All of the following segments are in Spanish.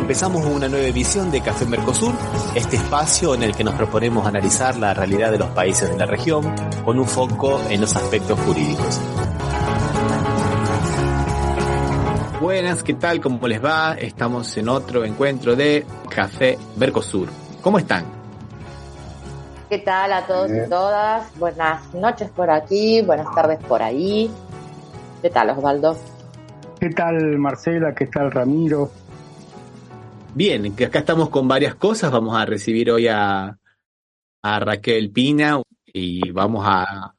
Empezamos una nueva edición de Café Mercosur, este espacio en el que nos proponemos analizar la realidad de los países de la región con un foco en los aspectos jurídicos. Buenas, ¿qué tal? ¿Cómo les va? Estamos en otro encuentro de Café Mercosur. ¿Cómo están? ¿Qué tal a todos y todas? Buenas noches por aquí, buenas tardes por ahí. ¿Qué tal, Osvaldo? ¿Qué tal, Marcela? ¿Qué tal, Ramiro? Bien, que acá estamos con varias cosas. Vamos a recibir hoy a Raquel Pina y vamos a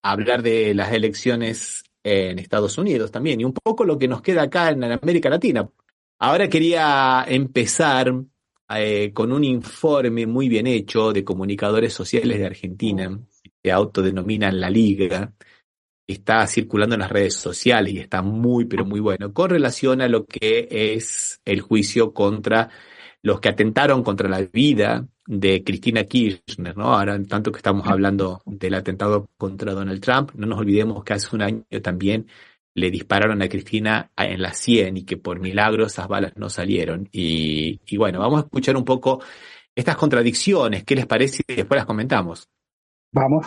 hablar de las elecciones en Estados Unidos también y un poco lo que nos queda acá en América Latina. Ahora quería empezar con un informe muy bien hecho de comunicadores sociales de Argentina que autodenominan La Liga. Está circulando en las redes sociales y está muy, pero muy bueno, con relación a lo que es el juicio contra los que atentaron contra la vida de Cristina Kirchner, ¿no? Ahora, en tanto que estamos hablando del atentado contra Donald Trump, no nos olvidemos que hace un año también le dispararon a Cristina en la sien y que por milagro esas balas no salieron. Y bueno, vamos a escuchar un poco estas contradicciones, ¿qué les parece? Y después las comentamos. Vamos.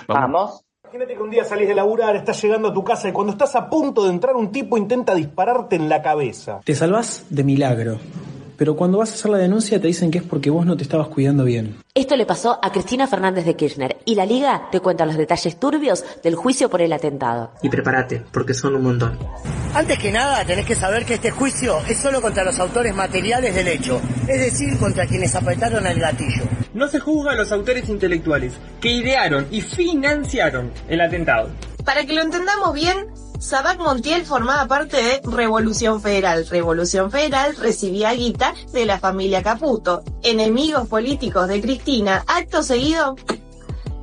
Imagínate que un día salís de laburar, estás llegando a tu casa y cuando estás a punto de entrar un tipo intenta dispararte en la cabeza. Te salvás de milagro, pero cuando vas a hacer la denuncia te dicen que es porque vos no te estabas cuidando bien. Esto le pasó a Cristina Fernández de Kirchner y la Liga te cuenta los detalles turbios del juicio por el atentado. Y prepárate, porque son un montón. Antes que nada, tenés que saber que este juicio es solo contra los autores materiales del hecho, es decir, contra quienes apretaron el gatillo. No se juzga a los autores intelectuales que idearon y financiaron el atentado. Para que lo entendamos bien, Sabac Montiel formaba parte de Revolución Federal. Revolución Federal recibía guita de la familia Caputo. Enemigos políticos de Cristina. Acto seguido,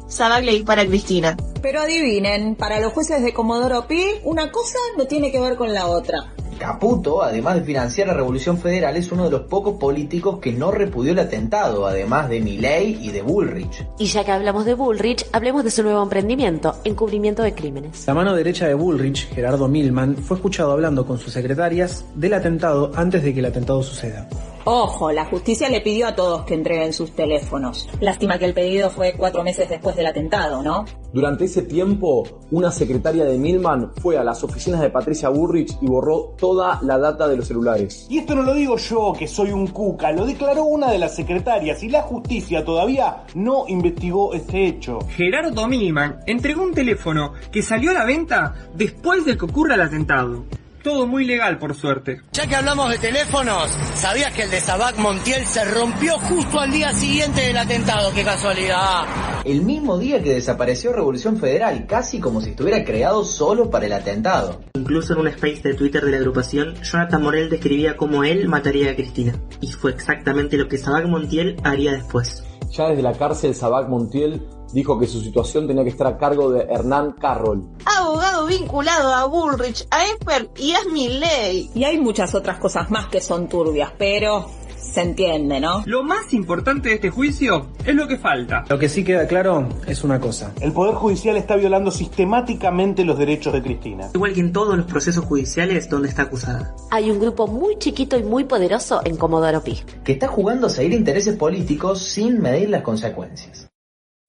Sabac le dispara a Cristina. Pero adivinen, para los jueces de Comodoro Pi, una cosa no tiene que ver con la otra. Caputo, además de financiar la Revolución Federal, es uno de los pocos políticos que no repudió el atentado, además de Milei y de Bullrich. Y ya que hablamos de Bullrich, hablemos de su nuevo emprendimiento, encubrimiento de crímenes. La mano derecha de Bullrich, Gerardo Milman, fue escuchado hablando con sus secretarias del atentado antes de que el atentado suceda. Ojo, la justicia le pidió a todos que entreguen sus teléfonos. Lástima que el pedido fue 4 meses después del atentado, ¿no? Durante ese tiempo, una secretaria de Milman fue a las oficinas de Patricia Bullrich y borró toda la data de los celulares. Y esto no lo digo yo, que soy un cuca, lo declaró una de las secretarias y la justicia todavía no investigó este hecho. Gerardo Milman entregó un teléfono que salió a la venta después de que ocurra el atentado. Todo muy legal, por suerte. Ya que hablamos de teléfonos, ¿sabías que el de Sabac Montiel se rompió justo al día siguiente del atentado? ¡Qué casualidad! El mismo día que desapareció Revolución Federal, casi como si estuviera creado solo para el atentado. Incluso en un space de Twitter de la agrupación, Jonathan Morel describía cómo él mataría a Cristina. Y fue exactamente lo que Sabac Montiel haría después. Ya desde la cárcel, Sabac Montiel dijo que su situación tenía que estar a cargo de Hernán Carroll, Abogado vinculado a Bullrich, a Esper y a Milei. Y hay muchas otras cosas más que son turbias, pero se entiende, ¿no? Lo más importante de este juicio es lo que falta. Lo que sí queda claro es una cosa. El Poder Judicial está violando sistemáticamente los derechos de Cristina. Igual que en todos los procesos judiciales donde está acusada. Hay un grupo muy chiquito y muy poderoso en Comodoro Pi, que está jugando a seguir intereses políticos sin medir las consecuencias.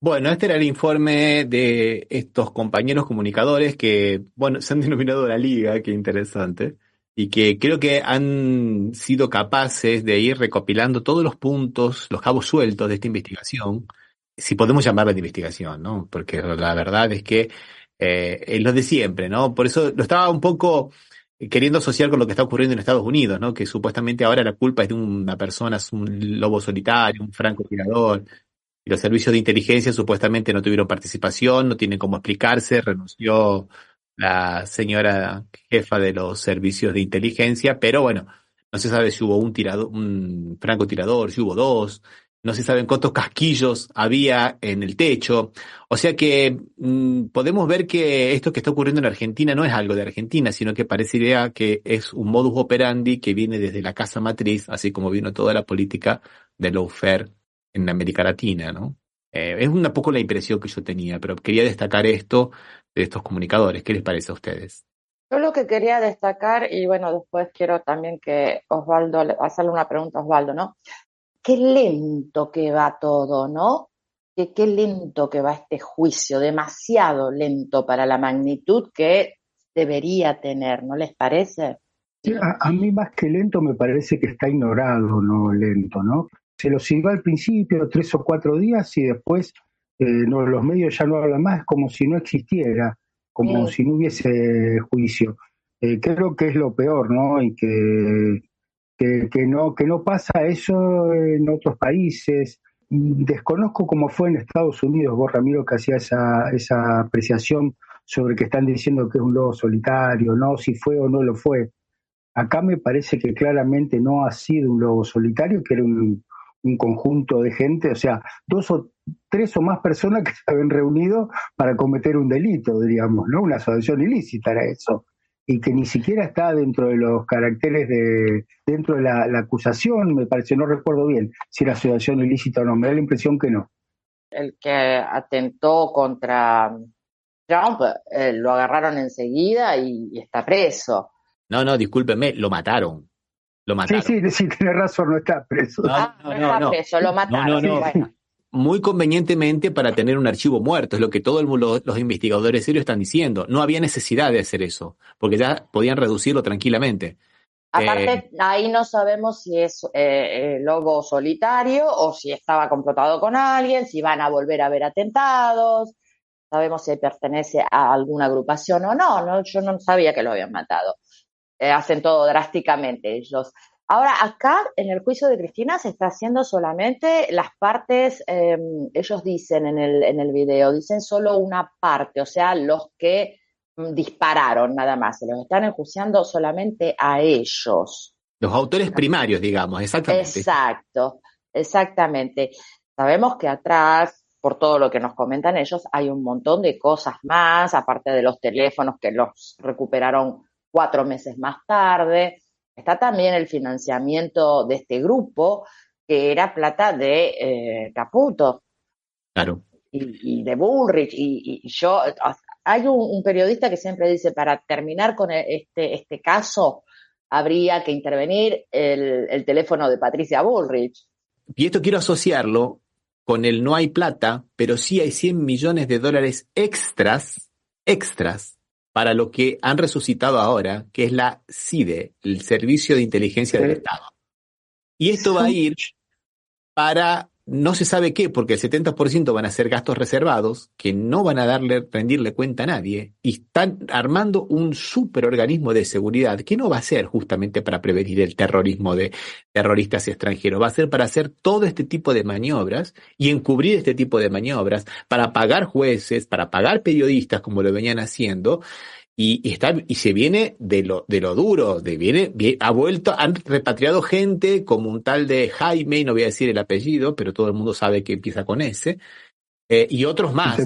Bueno, este era el informe de estos compañeros comunicadores que, bueno, se han denominado La Liga, qué interesante, y que creo que han sido capaces de ir recopilando todos los puntos, los cabos sueltos de esta investigación, si podemos llamarla de investigación, ¿no? Porque la verdad es que es lo de siempre, ¿no? Por eso lo estaba un poco queriendo asociar con lo que está ocurriendo en Estados Unidos, ¿no? Que supuestamente ahora la culpa es de una persona, es un lobo solitario, un francotirador. Y los servicios de inteligencia supuestamente no tuvieron participación, no tienen cómo explicarse, renunció la señora jefa de los servicios de inteligencia, pero bueno, no se sabe si hubo un francotirador, si hubo dos, no se saben cuántos casquillos había en el techo, o sea que podemos ver que esto que está ocurriendo en Argentina no es algo de Argentina, sino que parecería que es un modus operandi que viene desde la casa matriz, así como vino toda la política de lawfare en América Latina, ¿no? Es un poco la impresión que yo tenía, pero quería destacar esto de estos comunicadores. ¿Qué les parece a ustedes? Yo lo que quería destacar, y bueno, después quiero también que Osvaldo, hacerle una pregunta a Osvaldo, ¿no? Qué lento que va todo, ¿no? Qué lento que va este juicio, demasiado lento para la magnitud que debería tener, ¿no les parece? Sí, a mí más que lento me parece que está ignorado, no lento, ¿no? Se lo sirvió al principio 3 o 4 días y después no, los medios ya no hablan más, como si no existiera, como si no hubiese juicio. Creo que es lo peor, ¿no? Y que no pasa eso en otros países. Desconozco cómo fue en Estados Unidos, vos, Ramiro, que hacía esa apreciación sobre que están diciendo que es un lobo solitario, ¿no? Si fue o no lo fue. Acá me parece que claramente no ha sido un lobo solitario, que era un conjunto de gente, o sea, 2 o 3 o más personas que se habían reunido para cometer un delito, diríamos, ¿no? Una asociación ilícita era eso, y que ni siquiera está dentro de los caracteres dentro de la acusación, me parece, no recuerdo bien si era asociación ilícita o no, me da la impresión que no. El que atentó contra Trump, lo agarraron enseguida y está preso. No, discúlpeme, lo mataron. Lo mataron. Sí, tenés razón, no está preso. No está preso, lo mataron. Bueno. Muy convenientemente para tener un archivo muerto, es lo que todos los investigadores serios están diciendo. No había necesidad de hacer eso, porque ya podían reducirlo tranquilamente. Aparte, ahí no sabemos si es lobo solitario o si estaba complotado con alguien, si van a volver a haber atentados. Sabemos si pertenece a alguna agrupación o no. Yo no sabía que lo habían matado. Hacen todo drásticamente ellos. Ahora, acá en el juicio de Cristina se está haciendo solamente las partes, ellos dicen en el video, dicen solo una parte, o sea, los que dispararon nada más, se los están enjuiciando solamente a ellos. Los autores primarios, digamos, exactamente. Exactamente. Sabemos que atrás, por todo lo que nos comentan ellos, hay un montón de cosas más, aparte de los teléfonos que los recuperaron 4 meses más tarde. Está también el financiamiento de este grupo, que era plata de Caputo. Claro. Y de Bullrich. Y yo, hay un periodista que siempre dice, para terminar con este caso, habría que intervenir el teléfono de Patricia Bullrich. Y esto quiero asociarlo con el no hay plata, pero sí hay $100 millones extras, para lo que han resucitado ahora, que es la CIDE, el Servicio de Inteligencia del Estado. Y esto va a ir para no se sabe qué, porque el 70% van a ser gastos reservados, que no van a rendirle cuenta a nadie, y están armando un superorganismo de seguridad que no va a ser justamente para prevenir el terrorismo de terroristas extranjeros, va a ser para hacer todo este tipo de maniobras y encubrir este tipo de maniobras, para pagar jueces, para pagar periodistas, como lo venían haciendo. Y se viene de lo duro, han repatriado gente como un tal de Jaime, no voy a decir el apellido, pero todo el mundo sabe que empieza con ese, y otros más.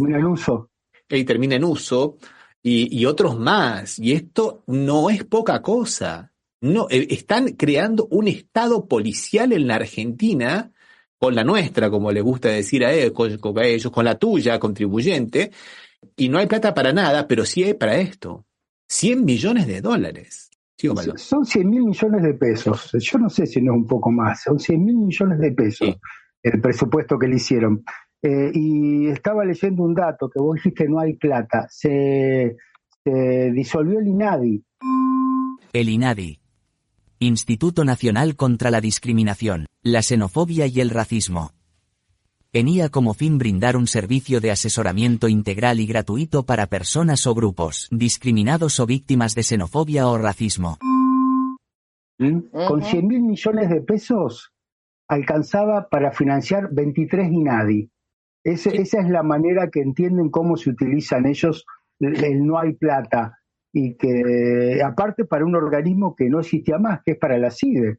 Y termina en uso, y otros más. Y esto no es poca cosa. No, están creando un estado policial en la Argentina, con la nuestra, como les gusta decir a ellos, con la tuya, contribuyente. Y no hay plata para nada, pero sí hay para esto. $100 millones. ¿Sí, son 100.000 millones de pesos. Yo no sé si no es un poco más. Son 100.000 millones de pesos el presupuesto que le hicieron. Y estaba leyendo un dato que vos dijiste, no hay plata. Se disolvió el INADI. El INADI. Instituto Nacional contra la Discriminación, la Xenofobia y el Racismo. Tenía como fin brindar un servicio de asesoramiento integral y gratuito para personas o grupos discriminados o víctimas de xenofobia o racismo. Con 100.000 millones de pesos alcanzaba para financiar 23 INADI. Esa es la manera que entienden cómo se utilizan ellos el no hay plata. Y que aparte para un organismo que no existía más, que es para la CIDE.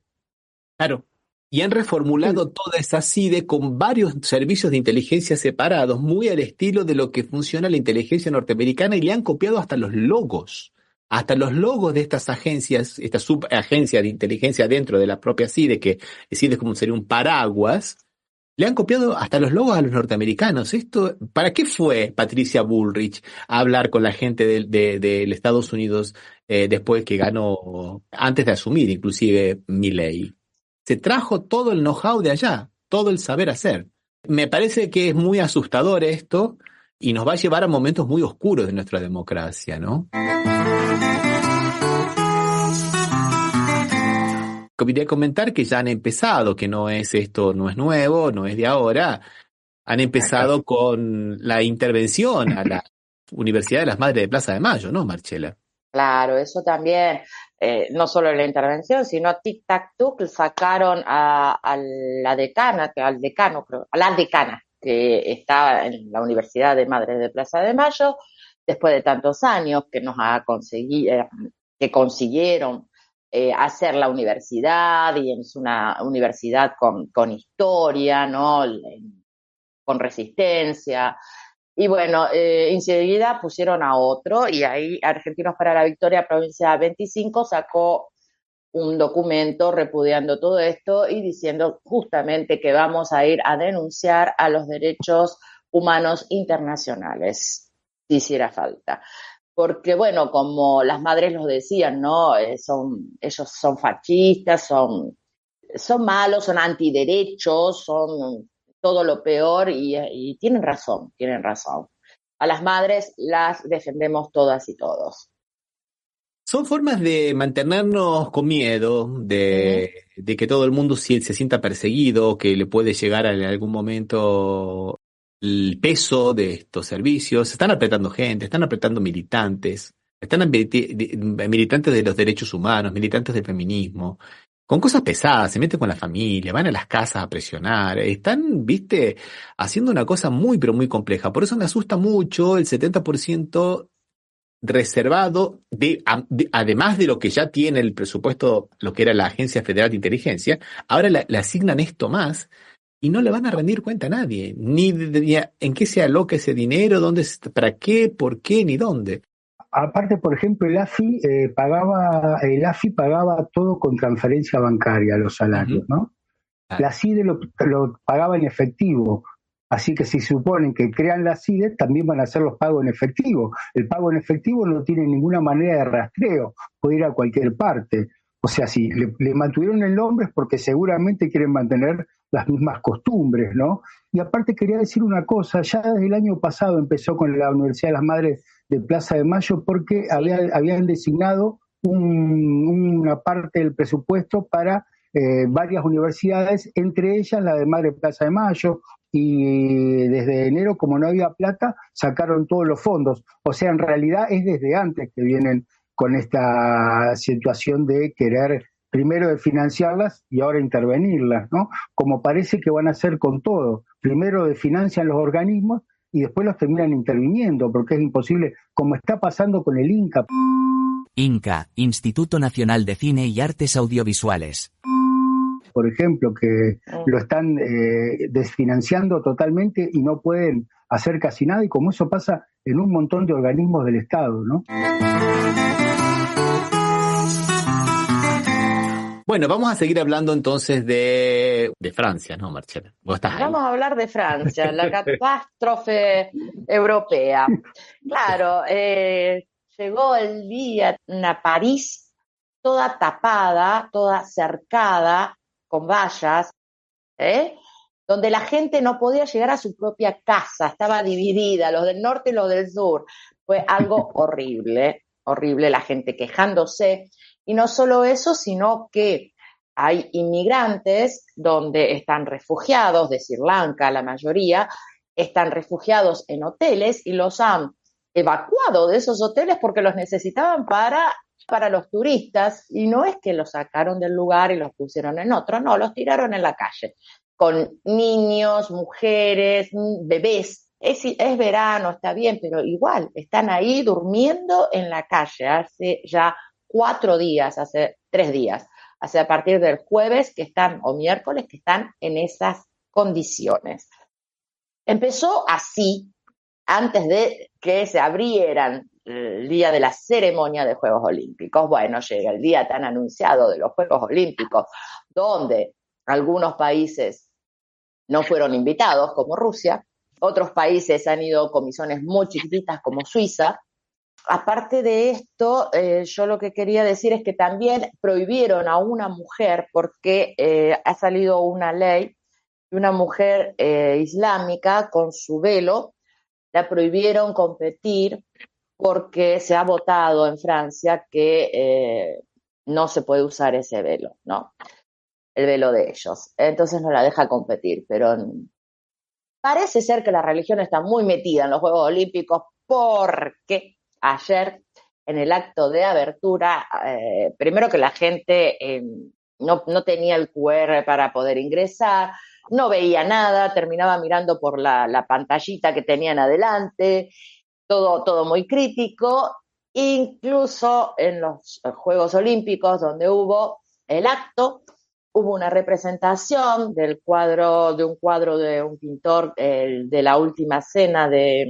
Claro. Y han reformulado toda esa CIDE con varios servicios de inteligencia separados, muy al estilo de lo que funciona la inteligencia norteamericana, y le han copiado hasta los logos de estas agencias, esta subagencia de inteligencia dentro de la propia CIDE, que CIDE es como sería un paraguas, le han copiado hasta los logos a los norteamericanos. ¿Para qué fue Patricia Bullrich a hablar con la gente de Estados Unidos después que ganó, antes de asumir inclusive Milei. Se trajo todo el know-how de allá, todo el saber hacer. Me parece que es muy asustador esto y nos va a llevar a momentos muy oscuros de nuestra democracia, ¿no? Quería comentar que ya han empezado, que no es nuevo, no es de ahora. Han empezado con la intervención a la Universidad de las Madres de Plaza de Mayo, ¿no, Marcela? Claro, eso también, no solo la intervención, sino tic-tac-tuc, sacaron a la decana, a la decana, que está en la Universidad de Madres de Plaza de Mayo, después de tantos años que consiguieron hacer la universidad, y es una universidad con historia, ¿no? Con resistencia. Y bueno, enseguida pusieron a otro, y ahí Argentinos para la Victoria, provincia 25, sacó un documento repudiando todo esto y diciendo justamente que vamos a ir a denunciar a los derechos humanos internacionales, si hiciera falta. Porque, bueno, como las madres los decían, ¿no? Ellos son fascistas, son malos, son antiderechos, son todo lo peor, y tienen razón. A las madres las defendemos todas y todos. Son formas de mantenernos con miedo, de que todo el mundo se sienta perseguido, que le puede llegar en algún momento el peso de estos servicios. Están apretando gente, están apretando militantes, militantes de los derechos humanos, militantes del feminismo, con cosas pesadas, se meten con la familia, van a las casas a presionar, están, haciendo una cosa muy, pero muy compleja. Por eso me asusta mucho el 70% reservado, además de lo que ya tiene el presupuesto, lo que era la Agencia Federal de Inteligencia, ahora le asignan esto más y no le van a rendir cuenta a nadie, ni en qué se aloca ese dinero, para qué, por qué, ni dónde. Aparte, por ejemplo, el AFI pagaba todo con transferencia bancaria, los salarios, ¿no? La CIDE lo pagaba en efectivo. Así que si suponen que crean la CIDE, también van a hacer los pagos en efectivo. El pago en efectivo no tiene ninguna manera de rastreo, puede ir a cualquier parte. O sea, si le mantuvieron el nombre es porque seguramente quieren mantener las mismas costumbres, ¿no? Y aparte quería decir una cosa, ya desde el año pasado empezó con la Universidad de las Madres de Plaza de Mayo porque habían designado una parte del presupuesto para varias universidades, entre ellas la de Madre Plaza de Mayo, y desde enero, como no había plata, sacaron todos los fondos. O sea, en realidad es desde antes que vienen con esta situación de querer primero de financiarlas y ahora intervenirlas, ¿no? Como parece que van a hacer con todo. Primero financian los organismos y después los terminan interviniendo, porque es imposible, como está pasando con el INCA. INCA, Instituto Nacional de Cine y Artes Audiovisuales. Por ejemplo, que lo están desfinanciando totalmente y no pueden hacer casi nada, y como eso pasa en un montón de organismos del Estado, ¿no? Bueno, vamos a seguir hablando entonces de Francia, ¿no, Marcela? Vamos a hablar de Francia, la catástrofe europea. Claro, llegó el día a París toda tapada, toda cercada, con vallas, donde la gente no podía llegar a su propia casa, estaba dividida, los del norte y los del sur. Fue algo horrible, la gente quejándose. Y no solo eso, sino que hay inmigrantes donde están refugiados, de Sri Lanka la mayoría, están refugiados en hoteles y los han evacuado de esos hoteles porque los necesitaban para los turistas, y no es que los sacaron del lugar y los pusieron en otro, no, los tiraron en la calle, con niños, mujeres, bebés. Es verano, está bien, pero igual, están ahí durmiendo en la calle hace ya 4 días, hace 3 días, hace a partir del jueves o miércoles que están en esas condiciones. Empezó así, antes de que se abrieran el día de la ceremonia de Juegos Olímpicos. Bueno, llega el día tan anunciado de los Juegos Olímpicos, donde algunos países no fueron invitados, como Rusia, otros países han ido comisiones muy chiquititas, como Suiza, aparte de esto, yo lo que quería decir es que también prohibieron a una mujer, porque ha salido una ley de una mujer islámica con su velo, la prohibieron competir porque se ha votado en Francia que no se puede usar ese velo, ¿no? El velo de ellos. Entonces no la deja competir, pero parece ser que la religión está muy metida en los Juegos Olímpicos porque ayer en el acto de abertura, primero que la gente no tenía el QR para poder ingresar, no veía nada, terminaba mirando por la pantallita que tenían adelante, todo muy crítico, incluso en los Juegos Olímpicos donde hubo el acto, hubo una representación de un cuadro de un pintor de la Última Cena de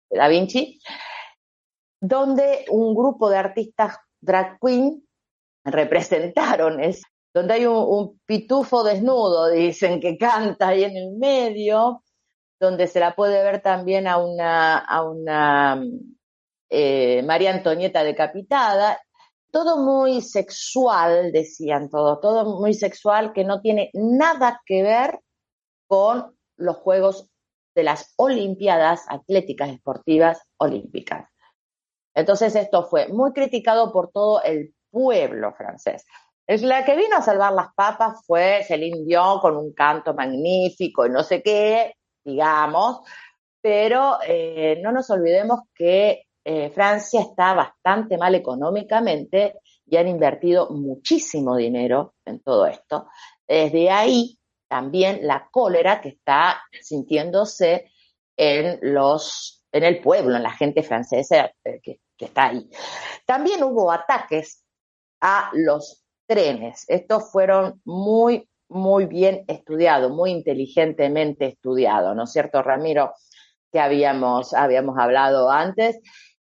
Da Vinci, donde un grupo de artistas drag queen representaron eso, donde hay un pitufo desnudo, dicen, que canta ahí en el medio, donde se la puede ver también a una María Antonieta decapitada. Todo muy sexual, decían todo muy sexual, que no tiene nada que ver con los Juegos de las Olimpiadas Atléticas Esportivas Olímpicas. Entonces esto fue muy criticado por todo el pueblo francés. La que vino a salvar las papas fue Céline Dion con un canto magnífico y no sé qué, digamos, pero no nos olvidemos que Francia está bastante mal económicamente y han invertido muchísimo dinero en todo esto. Desde ahí también la cólera que está sintiéndose en el pueblo, en la gente francesa que está ahí. También hubo ataques a los trenes. Estos fueron muy, muy bien estudiados, muy inteligentemente estudiados, ¿no es cierto, Ramiro? Que habíamos hablado antes,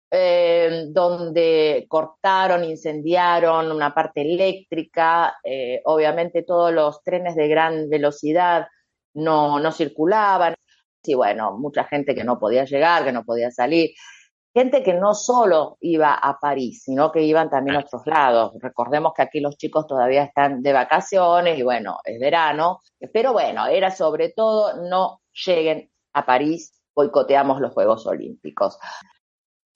donde cortaron, incendiaron una parte eléctrica, obviamente todos los trenes de gran velocidad no circulaban, y bueno, mucha gente que no podía llegar, que no podía salir, gente que no solo iba a París, sino que iban también a otros lados. Recordemos que aquí los chicos todavía están de vacaciones y bueno, es verano, pero bueno, era sobre todo no lleguen a París, boicoteamos los Juegos Olímpicos.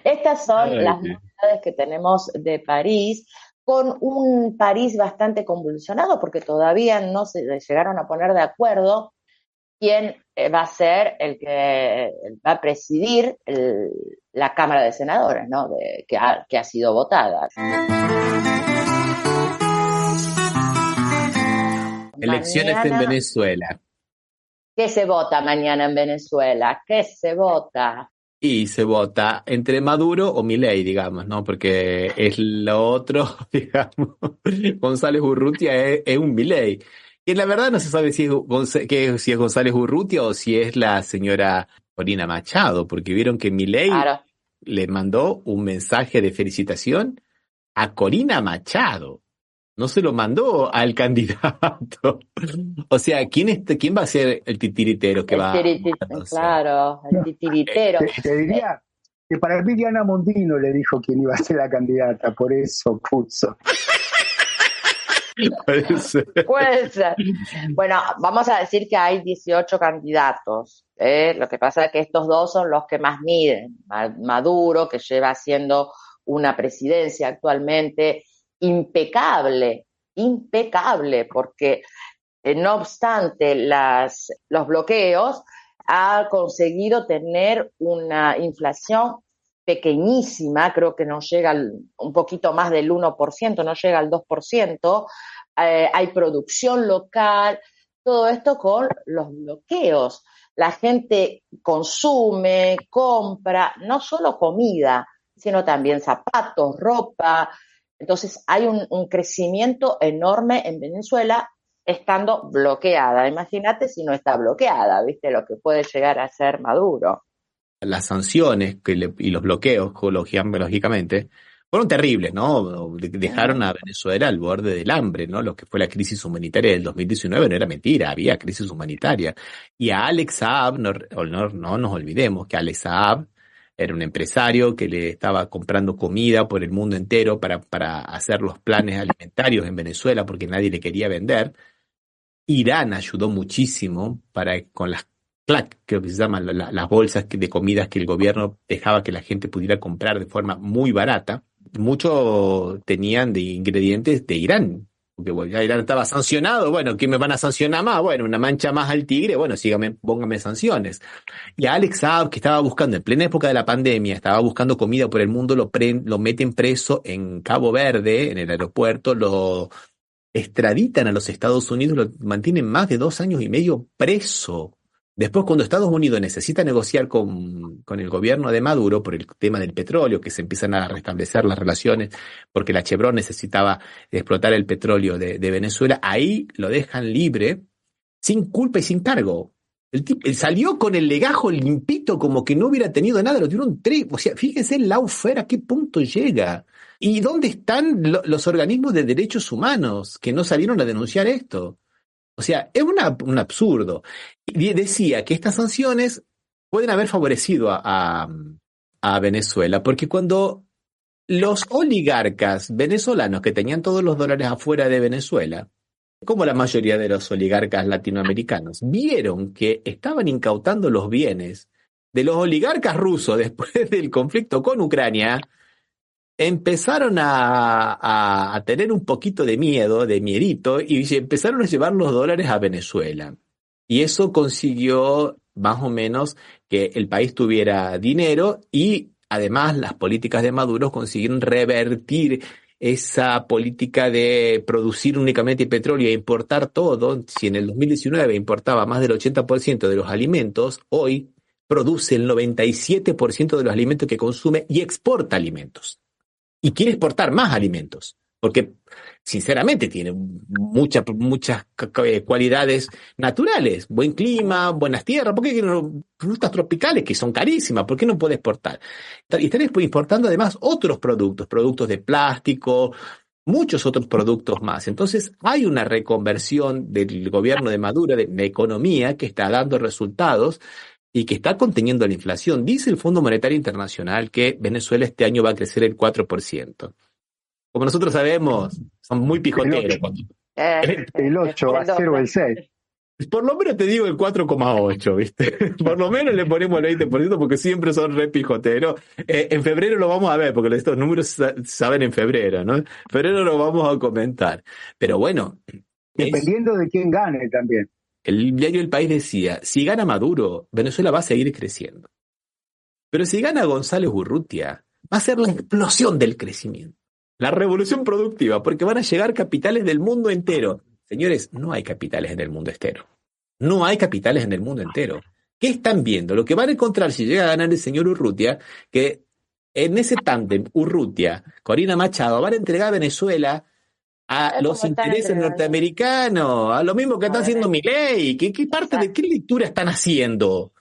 Estas son las novedades que tenemos de París, con un París bastante convulsionado porque todavía no se llegaron a poner de acuerdo quién va a ser el que va a presidir la Cámara de Senadores, ¿no? Que ha sido votada. Elecciones en Venezuela. ¿Qué se vota mañana en Venezuela? ¿Qué se vota? Y se vota entre Maduro o Milei, digamos, ¿no? Porque es lo otro, digamos. González Urrutia es un Milei. Y la verdad no se sabe si es González Urrutia o si es la señora Corina Machado, porque vieron que Milei le mandó un mensaje de felicitación a Corina Machado. No se lo mandó al candidato. O sea, ¿quién va a ser el titiritero que va a Claro, el titiritero. Te diría que para mí Diana Mondino le dijo quién iba a ser la candidata, por eso puso. Puede ser. Bueno, vamos a decir que hay 18 candidatos. Lo que pasa es que estos dos son los que más miden. Maduro, que lleva haciendo una presidencia actualmente impecable, porque no obstante los bloqueos, ha conseguido tener una inflación pequeñísima, creo que no llega un poquito más del 1%, no llega al 2%, hay producción local, todo esto con los bloqueos. La gente consume, compra, no solo comida, sino también zapatos, ropa. Entonces hay un crecimiento enorme en Venezuela estando bloqueada. Imagínate si no está bloqueada, ¿viste? Lo que puede llegar a ser Maduro. Las sanciones y los bloqueos, lógicamente, fueron terribles, ¿no? Dejaron a Venezuela al borde del hambre, ¿no? Lo que fue la crisis humanitaria del 2019 no era mentira, había crisis humanitaria. Y a Alex Saab, no nos olvidemos que Alex Saab Era un empresario que le estaba comprando comida por el mundo entero para hacer los planes alimentarios en Venezuela porque nadie le quería vender. Irán ayudó muchísimo con las CLAC, creo que se llaman, las bolsas de comidas que el gobierno dejaba que la gente pudiera comprar de forma muy barata. Muchos tenían de ingredientes de Irán, porque bueno, ya Irán estaba sancionado. Bueno, ¿qué me van a sancionar más? Bueno, una mancha más al tigre, bueno, póngame sanciones. Y a Alex Saab, que estaba buscando, en plena época de la pandemia, estaba buscando comida por el mundo, lo meten preso en Cabo Verde, en el aeropuerto, lo extraditan a los Estados Unidos, lo mantienen más de 2 años y medio preso. Después, cuando Estados Unidos necesita negociar con el gobierno de Maduro por el tema del petróleo, que se empiezan a restablecer las relaciones, porque la Chevron necesitaba explotar el petróleo de Venezuela, ahí lo dejan libre, sin culpa y sin cargo. Él salió con el legajo limpito, como que no hubiera tenido nada, lo tuvieron 3. O sea, fíjense el lawfare a qué punto llega. ¿Y dónde están los organismos de derechos humanos que no salieron a denunciar esto? O sea, es un absurdo. Y decía que estas sanciones pueden haber favorecido a Venezuela, porque cuando los oligarcas venezolanos que tenían todos los dólares afuera de Venezuela, como la mayoría de los oligarcas latinoamericanos, vieron que estaban incautando los bienes de los oligarcas rusos después del conflicto con Ucrania, empezaron a tener un poquito de miedito, y empezaron a llevar los dólares a Venezuela. Y eso consiguió más o menos que el país tuviera dinero, y además las políticas de Maduro consiguieron revertir esa política de producir únicamente petróleo e importar todo. Si en el 2019 importaba más del 80% de los alimentos, hoy produce el 97% de los alimentos que consume y exporta alimentos. Y quiere exportar más alimentos, porque sinceramente tiene muchas cualidades naturales, buen clima, buenas tierras. ¿Por qué no? Frutas tropicales que son carísimas? ¿Por qué no puede exportar? Y están importando además otros productos de plástico, muchos otros productos más. Entonces hay una reconversión del gobierno de Maduro de la economía que está dando resultados y que está conteniendo la inflación. Dice el Fondo Monetario Internacional que Venezuela este año va a crecer el 4%. Como nosotros sabemos, son muy pijoteros. El 8 va a ser o el 6. Por lo menos te digo el 4,8, ¿viste? Por lo menos le ponemos el 20% porque siempre son re pijoteros. En febrero lo vamos a ver, porque estos números saben en febrero, ¿no? En febrero lo vamos a comentar. Pero bueno. Dependiendo de quién gane también. El diario El País decía, si gana Maduro, Venezuela va a seguir creciendo. Pero si gana González Urrutia, va a ser la explosión del crecimiento. La revolución productiva, porque van a llegar capitales del mundo entero. Señores, no hay capitales en el mundo entero. No hay capitales en el mundo entero. ¿Qué están viendo? Lo que van a encontrar si llega a ganar el señor Urrutia, que en ese tándem Urrutia, Corina Machado, van a entregar a Venezuela a los intereses norteamericanos, a lo mismo que está haciendo Milei. ¿Qué parte de qué lectura están haciendo?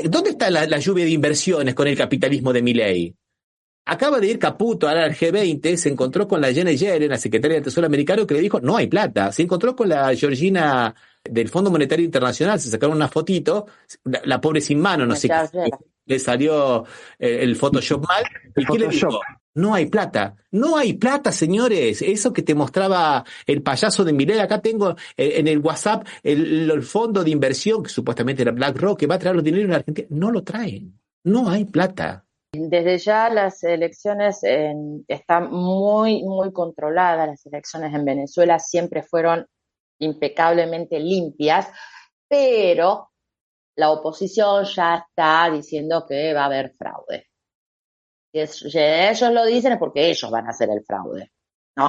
¿Dónde está la lluvia de inversiones con el capitalismo de Milei? Acaba de ir Caputo al G20, se encontró con la Janet Yellen, la secretaria del Tesoro americano, que le dijo, no hay plata. Se encontró con la Georgina del Fondo Monetario Internacional, se sacaron una fotito, la pobre sin mano, no sé qué, le salió el Photoshop mal. ¿Y qué le dijo? No hay plata. No hay plata, señores. Eso que te mostraba el payaso de Milei, acá tengo en el WhatsApp el fondo de inversión, que supuestamente era BlackRock, que va a traer los dineros en la Argentina. No lo traen. No hay plata. Desde ya las elecciones están muy, muy controladas. Las elecciones en Venezuela siempre fueron impecablemente limpias, pero la oposición ya está diciendo que va a haber fraude. Si ellos lo dicen es porque ellos van a hacer el fraude. ¿No?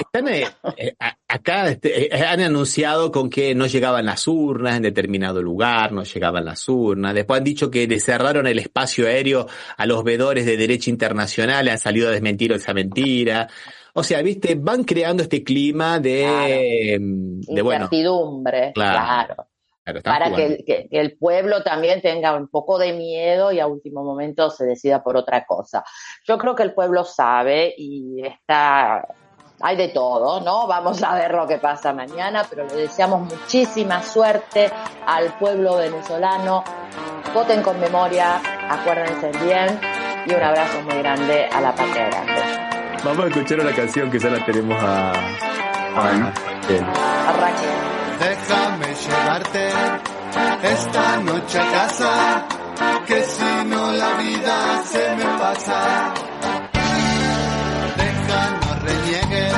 Acá han anunciado con que no llegaban las urnas en determinado lugar, no llegaban las urnas. Después han dicho que le cerraron el espacio aéreo a los veedores de derecho internacional, han salido a desmentir esa mentira. O sea, viste, van creando este clima de incertidumbre, claro. Para que el pueblo también tenga un poco de miedo y a último momento se decida por otra cosa. Yo creo que el pueblo sabe y hay de todo, ¿no? Vamos a ver lo que pasa mañana, pero le deseamos muchísima suerte al pueblo venezolano. Voten con memoria, acuérdense bien. y un abrazo muy grande a la patria grande. Vamos a escuchar una canción que ya la tenemos a Raquel. Déjame llevarte esta noche a casa, que si no la vida se me pasa. Deja, no reniegues,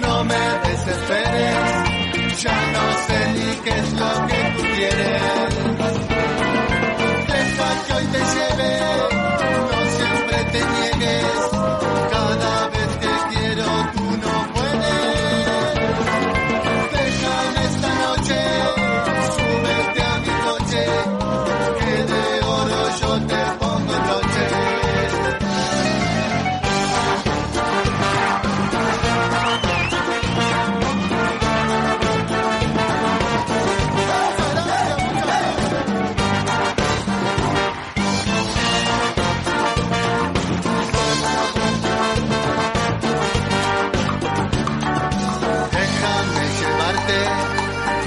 no me desesperes, ya no sé ni qué es lo que tú quieres. Deja que hoy te lleve, no siempre te niegues, cada vez que quiero tú no puedes. Déjame esta noche, súbete a mi coche, que de oro yo te pongo en noche.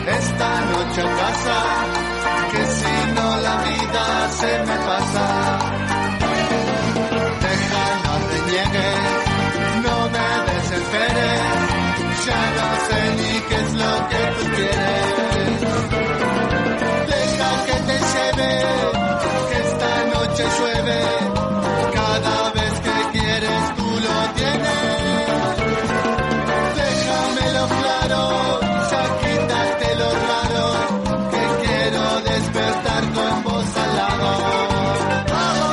Esta noche a casa, que si no la vida se me pasa. Deja, no reniegues, no me desesperes, ya no sé ni qué es lo que tú quieres. Deja que te lleve, que esta noche llueve, cada vez que quieres tú lo tienes. Déjamelo claro, ya quítate lo raro, que quiero despertar con vos al lado. ¡Vamos,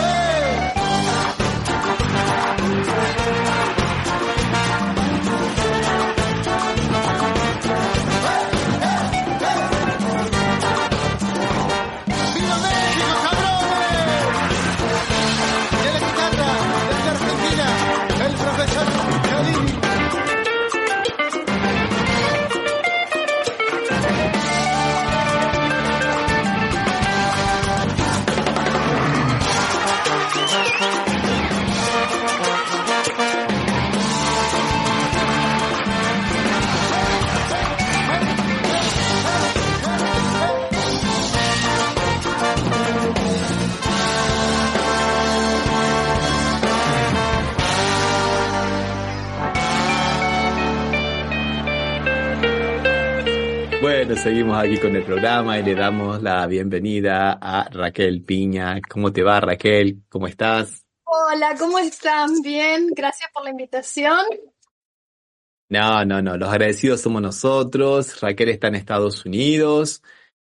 ¡Viva México, cabrones! Y en la guitarra, desde Argentina, el profesor Violín. Bueno, seguimos aquí con el programa y le damos la bienvenida a Raquel Piña. ¿Cómo te va, Raquel? ¿Cómo estás? Hola, ¿cómo están? Bien, gracias por la invitación. No, los agradecidos somos nosotros. Raquel está en Estados Unidos,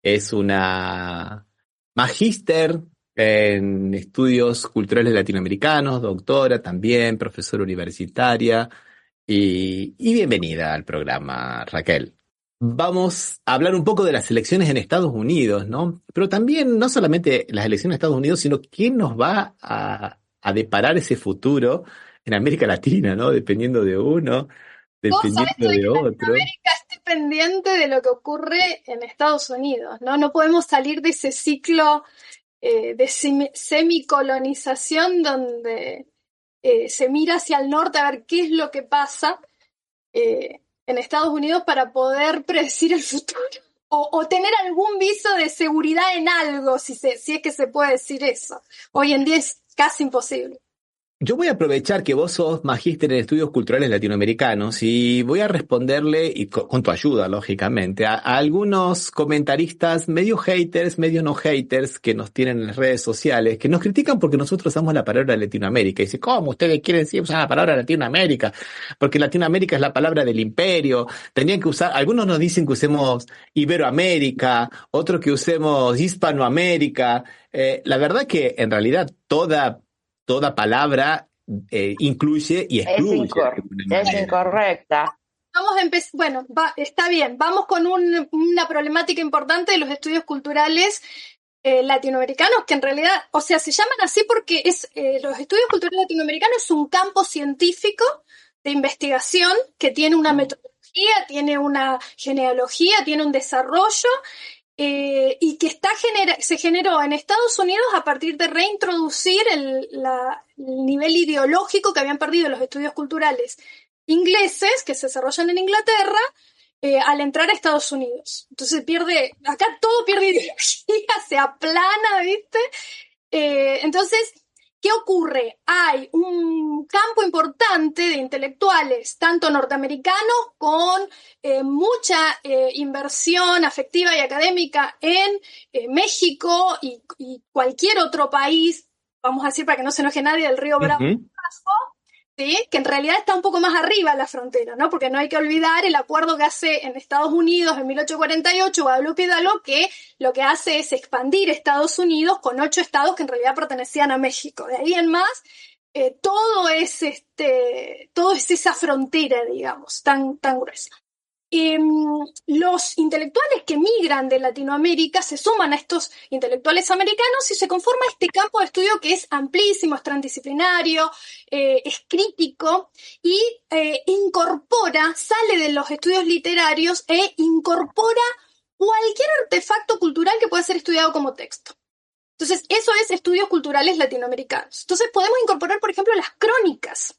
es una magíster en estudios culturales latinoamericanos, doctora también, profesora universitaria y bienvenida al programa, Raquel. Vamos a hablar un poco de las elecciones en Estados Unidos, ¿no? Pero también no solamente las elecciones en Estados Unidos, sino qué nos va a deparar ese futuro en América Latina, ¿no? Dependiendo de uno, dependiendo de otro. América esté pendiente de lo que ocurre en Estados Unidos, ¿no? No podemos salir de ese ciclo de semicolonización donde se mira hacia el norte a ver qué es lo que pasa en Estados Unidos para poder predecir el futuro o tener algún viso de seguridad en algo, si es que se puede decir eso. Hoy en día es casi imposible. Yo voy a aprovechar que vos sos magíster en estudios culturales latinoamericanos y voy a responderle, y con tu ayuda, lógicamente, a algunos comentaristas medio haters, medio no haters que nos tienen en las redes sociales, que nos critican porque nosotros usamos la palabra Latinoamérica. Y dicen, ¿cómo ustedes quieren decir usar la palabra Latinoamérica? Porque Latinoamérica es la palabra del imperio. Tendrían que usar, algunos nos dicen que usemos Iberoamérica, otros que usemos Hispanoamérica. La verdad que en realidad toda palabra incluye y excluye. Es incorrecta. Bueno, está bien. Vamos con una problemática importante de los estudios culturales latinoamericanos, que en realidad, o sea, se llaman así porque los estudios culturales latinoamericanos es un campo científico de investigación que tiene una metodología, tiene una genealogía, tiene un desarrollo, y que se generó en Estados Unidos a partir de reintroducir el nivel ideológico que habían perdido los estudios culturales ingleses, que se desarrollan en Inglaterra, al entrar a Estados Unidos. Entonces acá todo pierde ideología, se aplana, ¿viste? Entonces, ¿qué ocurre? Hay un campo importante de intelectuales, tanto norteamericanos con mucha inversión afectiva y académica en México y cualquier otro país, vamos a decir para que no se enoje nadie, del Río Bravo, ¿sí? Que en realidad está un poco más arriba de la frontera, ¿no? Porque no hay que olvidar el acuerdo que hace en Estados Unidos en 1848 Guadalupe Hidalgo, que lo que hace es expandir Estados Unidos con 8 estados que en realidad pertenecían a México. De ahí en más, todo es esa frontera, digamos, tan gruesa. Los intelectuales que migran de Latinoamérica se suman a estos intelectuales americanos y se conforma este campo de estudio que es amplísimo, es transdisciplinario, es crítico y incorpora, sale de los estudios literarios e incorpora cualquier artefacto cultural que pueda ser estudiado como texto. Entonces, eso es estudios culturales latinoamericanos. Entonces, podemos incorporar, por ejemplo, las crónicas.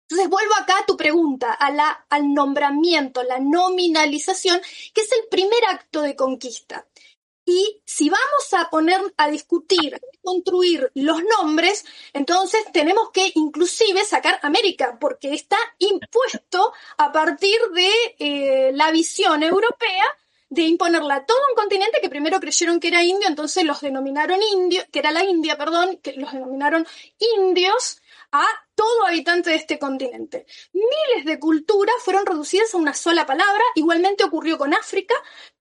Entonces vuelvo acá a tu pregunta, al nombramiento, la nominalización, que es el primer acto de conquista. Y si vamos a poner a discutir, a construir los nombres, entonces tenemos que inclusive sacar América, porque está impuesto a partir de la visión europea de imponerla a todo un continente que primero creyeron que era indio, entonces los denominaron que era la India, que los denominaron indios, a todo habitante de este continente. Miles de culturas fueron reducidas a una sola palabra, igualmente ocurrió con África,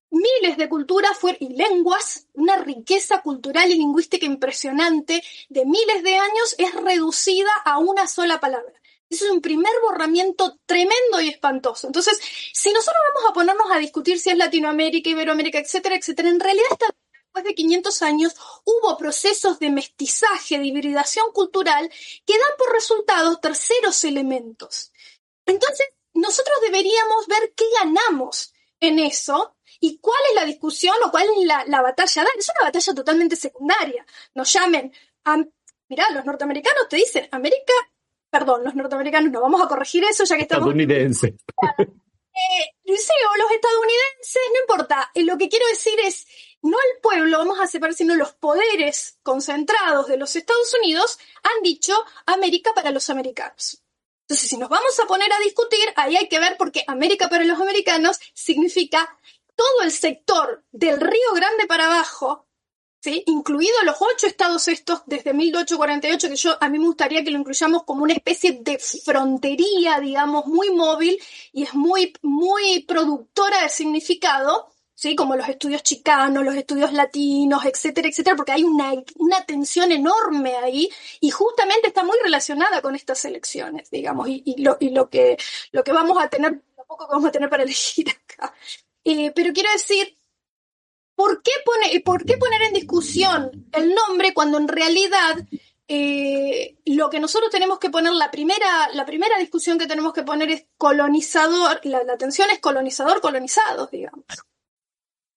miles de culturas y lenguas, una riqueza cultural y lingüística impresionante de miles de años es reducida a una sola palabra. Eso es un primer borramiento tremendo y espantoso. Entonces, si nosotros vamos a ponernos a discutir si es Latinoamérica, Iberoamérica, etcétera, etcétera, en realidad después de 500 años hubo procesos de mestizaje, de hibridación cultural que dan por resultado terceros elementos. Entonces, nosotros deberíamos ver qué ganamos en eso y cuál es la discusión o cuál es la batalla. Es una batalla totalmente secundaria. Nos llamen mirá, los norteamericanos te dicen los norteamericanos no, vamos a corregir eso ya que estamos... Estadounidense. Sí, o los estadounidenses, no importa. Lo que quiero decir es, no el pueblo, vamos a separar, sino los poderes concentrados de los Estados Unidos han dicho América para los americanos. Entonces, si nos vamos a poner a discutir, ahí hay que ver porque América para los americanos significa todo el sector del Río Grande para abajo, ¿sí? Incluidos los 8 estados estos desde 1848, que a mí me gustaría que lo incluyamos como una especie de frontería, digamos, muy móvil y es muy, muy productora de significado, ¿sí? Como los estudios chicanos, los estudios latinos, etcétera, etcétera, porque hay una tensión enorme ahí y justamente está muy relacionada con estas elecciones, digamos, y lo que vamos a tener, lo poco que vamos a tener para elegir acá. Pero quiero decir, ¿por qué poner en discusión el nombre cuando en realidad lo que nosotros tenemos que poner, la primera discusión que tenemos que poner es colonizador, la tensión es colonizador-colonizados, digamos.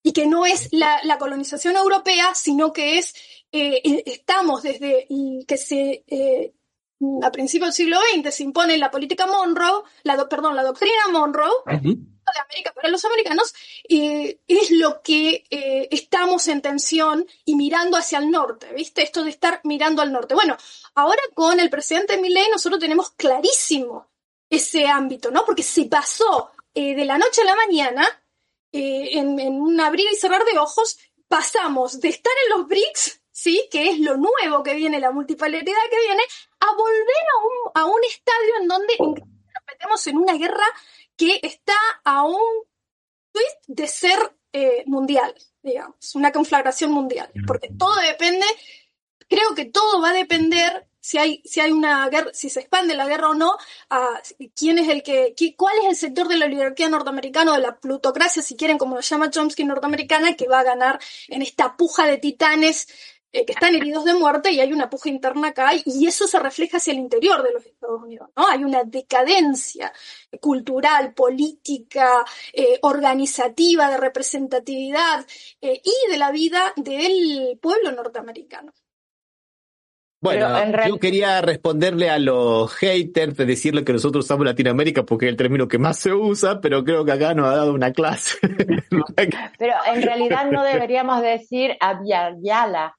Y que no es la colonización europea, sino que estamos desde que a principios del siglo XX se impone la política Monroe, la doctrina Monroe, de América para los americanos, es lo que estamos en tensión y mirando hacia el norte, ¿viste? Esto de estar mirando al norte. Bueno, ahora con el presidente Milei nosotros tenemos clarísimo ese ámbito, ¿no? Porque se pasó de la noche a la mañana, en un abrir y cerrar de ojos, pasamos de estar en los BRICS, ¿sí? Que es lo nuevo que viene, la multipolaridad que viene, a volver a un estadio en donde nos metemos en una guerra que está a un twist de ser mundial, digamos, una conflagración mundial, porque todo depende, creo que todo va a depender si hay una guerra, si se expande la guerra o no, cuál es el sector de la oligarquía norteamericana, de la plutocracia, si quieren, como lo llama Chomsky, norteamericana, que va a ganar en esta puja de titanes que están heridos de muerte, y hay una puja interna acá, y eso se refleja hacia el interior de los Estados Unidos, ¿no? Hay una decadencia cultural, política, organizativa, de representatividad y de la vida del pueblo norteamericano. Bueno, yo quería responderle a los haters de decirle que nosotros usamos Latinoamérica porque es el término que más se usa, pero creo que acá nos ha dado una clase. Pero en realidad no deberíamos decir Abya Yala.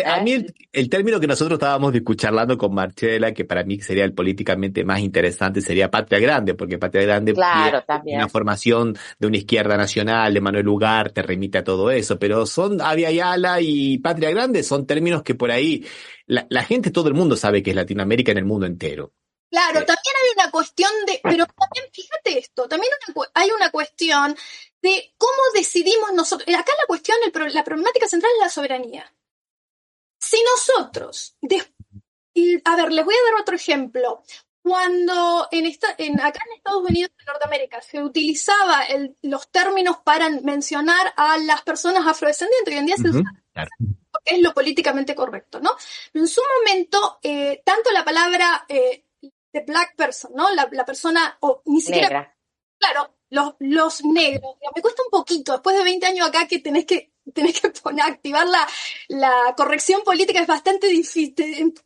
A mí el término que nosotros estábamos charlando con Marcela, que para mí sería el políticamente más interesante, sería Patria Grande, porque Patria Grande Claro, tiene también. una formación de una izquierda nacional, de Manuel Ugarte, remite a todo eso, pero son Avia Yala y Patria Grande son términos que por ahí la gente, todo el mundo sabe que es Latinoamérica en el mundo entero. Claro, también hay una cuestión pero también fíjate esto, también hay una cuestión de cómo decidimos nosotros. Acá la cuestión, la problemática central es la soberanía. Si nosotros, a ver, les voy a dar otro ejemplo. Cuando acá en Estados Unidos de Norteamérica se utilizaba los términos para mencionar a las personas afrodescendientes, hoy en día se usa porque es lo políticamente correcto, ¿no? En su momento, tanto la palabra de black person, ¿no? La persona, o ni siquiera... Negra. Claro, los negros. Me cuesta un poquito, después de 20 años acá que tenés que activar la corrección política, es bastante difícil,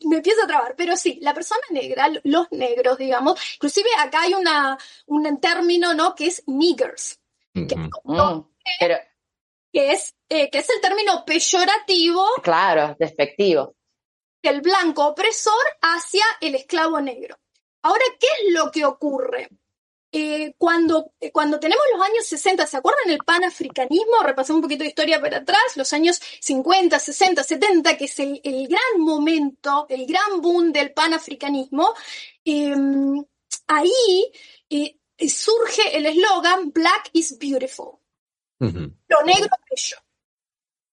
me empieza a trabar, pero sí, la persona negra, los negros, digamos, inclusive acá hay un término, ¿no? Que es niggers, que es el término peyorativo. Claro, despectivo. Del blanco opresor hacia el esclavo negro. Ahora, ¿qué es lo que ocurre? Cuando tenemos los años 60, ¿se acuerdan el panafricanismo? Repasemos un poquito de historia para atrás, los años 50, 60, 70, que es el gran momento, el gran boom del panafricanismo. Ahí surge el eslogan Black is beautiful. Lo negro es bello,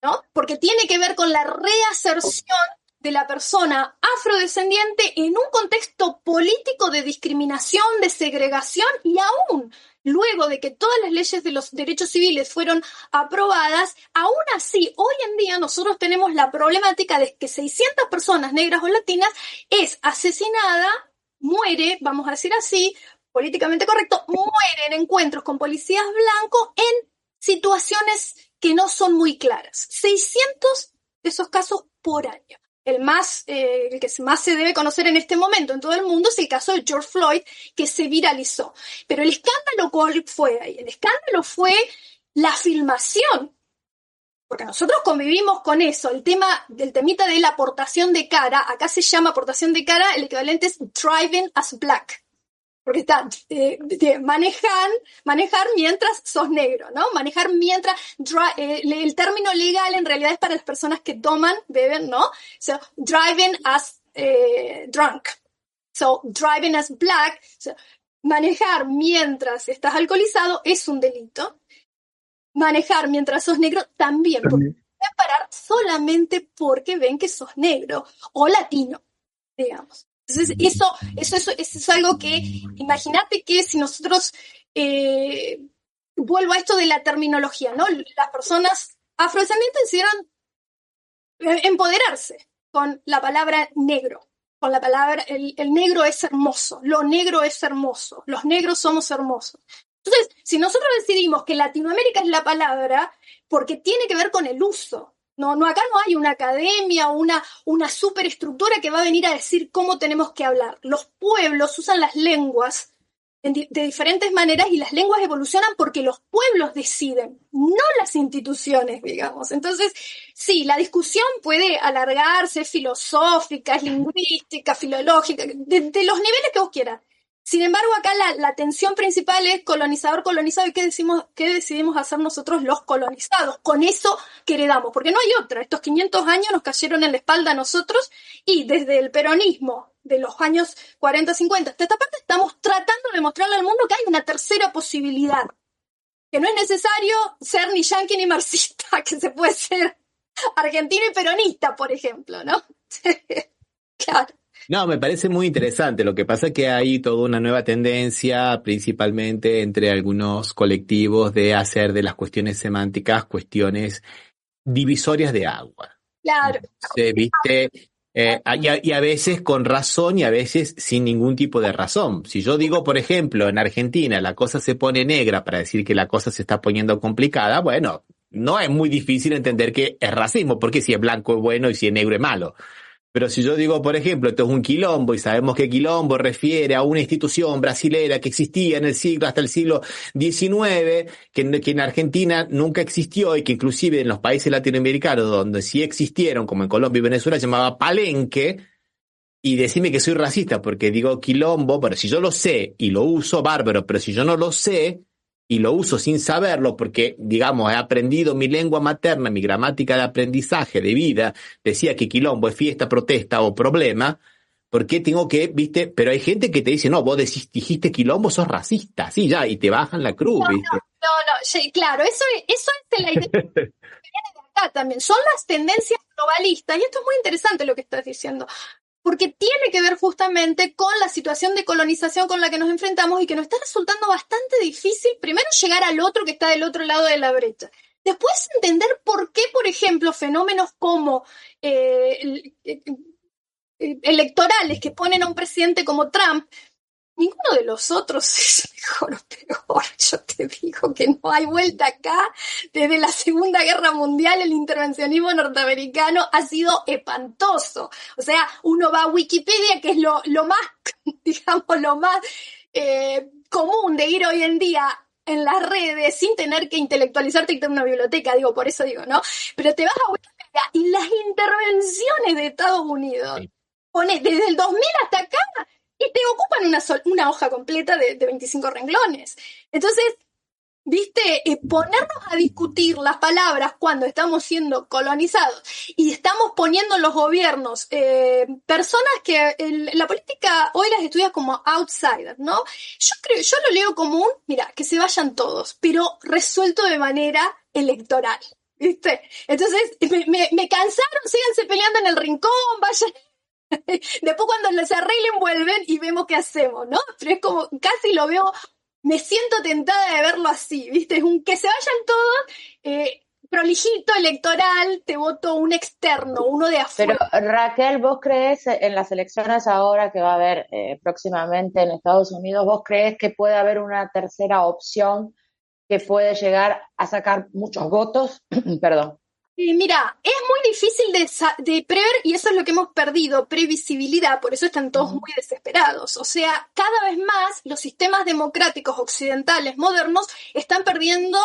¿no? Porque tiene que ver con la reaserción de la persona afrodescendiente en un contexto político de discriminación, de segregación, y aún luego de que todas las leyes de los derechos civiles fueron aprobadas, aún así, hoy en día nosotros tenemos la problemática de que 600 personas negras o latinas es asesinada, muere, vamos a decir así, políticamente correcto, muere en encuentros con policías blancos en situaciones que no son muy claras. 600 de esos casos por año. El que más se debe conocer en este momento en todo el mundo es el caso de George Floyd, que se viralizó. Pero el escándalo, ¿cuál fue ahí? El escándalo fue la filmación, porque nosotros convivimos con eso, el temita de la aportación de cara. Acá se llama aportación de cara, el equivalente es driving as black, porque está manejar mientras sos negro, ¿no? Manejar mientras, el término legal en realidad es para las personas que toman, beben, ¿no? So, driving as drunk. So, driving as black. So, manejar mientras estás alcoholizado es un delito. Manejar mientras sos negro también. Porque pueden parar solamente porque ven que sos negro o latino, digamos. Entonces, eso es algo que, imagínate que si nosotros, vuelvo a esto de la terminología, ¿no? Las personas afrodescendientes decidieron empoderarse con la palabra negro, con la palabra, el negro es hermoso, lo negro es hermoso, los negros somos hermosos. Entonces, si nosotros decidimos que Latinoamérica es la palabra, porque tiene que ver con el uso. No, acá no hay una academia o una superestructura que va a venir a decir cómo tenemos que hablar. Los pueblos usan las lenguas de diferentes maneras y las lenguas evolucionan porque los pueblos deciden, no las instituciones, digamos. Entonces, sí, la discusión puede alargarse, es filosófica, es lingüística, filológica, de los niveles que vos quieras. Sin embargo, acá la tensión principal es colonizador-colonizado, y ¿qué decidimos hacer nosotros los colonizados? Con eso que heredamos, porque no hay otra. Estos 500 años nos cayeron en la espalda a nosotros, y desde el peronismo de los años 40, 50, hasta esta parte estamos tratando de mostrarle al mundo que hay una tercera posibilidad, que no es necesario ser ni yanqui ni marxista, que se puede ser argentino y peronista, por ejemplo, ¿no? Claro. No, me parece muy interesante. Lo que pasa es que hay toda una nueva tendencia, principalmente entre algunos colectivos, de hacer de las cuestiones semánticas cuestiones divisorias de agua. Claro. ¿Viste? Y a veces con razón y a veces sin ningún tipo de razón. Si yo digo, por ejemplo, en Argentina la cosa se pone negra para decir que la cosa se está poniendo complicada, bueno, no es muy difícil entender que es racismo, porque si es blanco es bueno y si es negro es malo. Pero si yo digo, por ejemplo, esto es un quilombo y sabemos que quilombo refiere a una institución brasilera que existía hasta el siglo XIX, que en Argentina nunca existió y que inclusive en los países latinoamericanos donde sí existieron, como en Colombia y Venezuela, se llamaba palenque, y decime que soy racista porque digo quilombo, pero si yo lo sé y lo uso, bárbaro, pero si yo no lo sé y lo uso sin saberlo porque, digamos, he aprendido mi lengua materna, mi gramática de aprendizaje, de vida, decía que quilombo es fiesta, protesta o problema, ¿por qué tengo que, viste? Pero hay gente que te dice, no, vos dijiste quilombo, sos racista, sí, ya, y te bajan la cruz, ¿viste? No, sí, claro, eso es la idea que viene de acá también. Son las tendencias globalistas, y esto es muy interesante lo que estás diciendo, porque tiene que ver justamente con la situación de colonización con la que nos enfrentamos y que nos está resultando bastante difícil, primero llegar al otro que está del otro lado de la brecha. Después entender por qué, por ejemplo, fenómenos como electorales que ponen a un presidente como Trump, ninguno de los otros es mejor o peor. Yo te digo que no hay vuelta acá. Desde la Segunda Guerra Mundial el intervencionismo norteamericano ha sido espantoso. O sea, uno va a Wikipedia, que es lo más, digamos, lo más común de ir hoy en día en las redes sin tener que intelectualizarte y tener una biblioteca, digo, por eso digo, ¿no? Pero te vas a Wikipedia y las intervenciones de Estados Unidos, pone desde el 2000 hasta acá, y te ocupan una hoja completa de 25 renglones. Entonces, viste, ponernos a discutir las palabras cuando estamos siendo colonizados y estamos poniendo en los gobiernos personas que la política hoy las estudia como outsiders, ¿no? Yo lo leo como mira, que se vayan todos, pero resuelto de manera electoral, ¿viste? Entonces, me cansaron, síganse peleando en el rincón, vayan. Después cuando se arreglen vuelven y vemos qué hacemos, ¿no? Pero es como, casi lo veo, me siento tentada de verlo así, ¿viste? Es que se vayan todos, prolijito, electoral, te voto un externo, uno de afuera. Pero Raquel, ¿vos crees en las elecciones ahora que va a haber próximamente en Estados Unidos, vos crees que puede haber una tercera opción que puede llegar a sacar muchos votos? Perdón. Mira, es muy difícil de prever y eso es lo que hemos perdido, previsibilidad, por eso están todos muy desesperados. O sea, cada vez más los sistemas democráticos occidentales modernos están perdiendo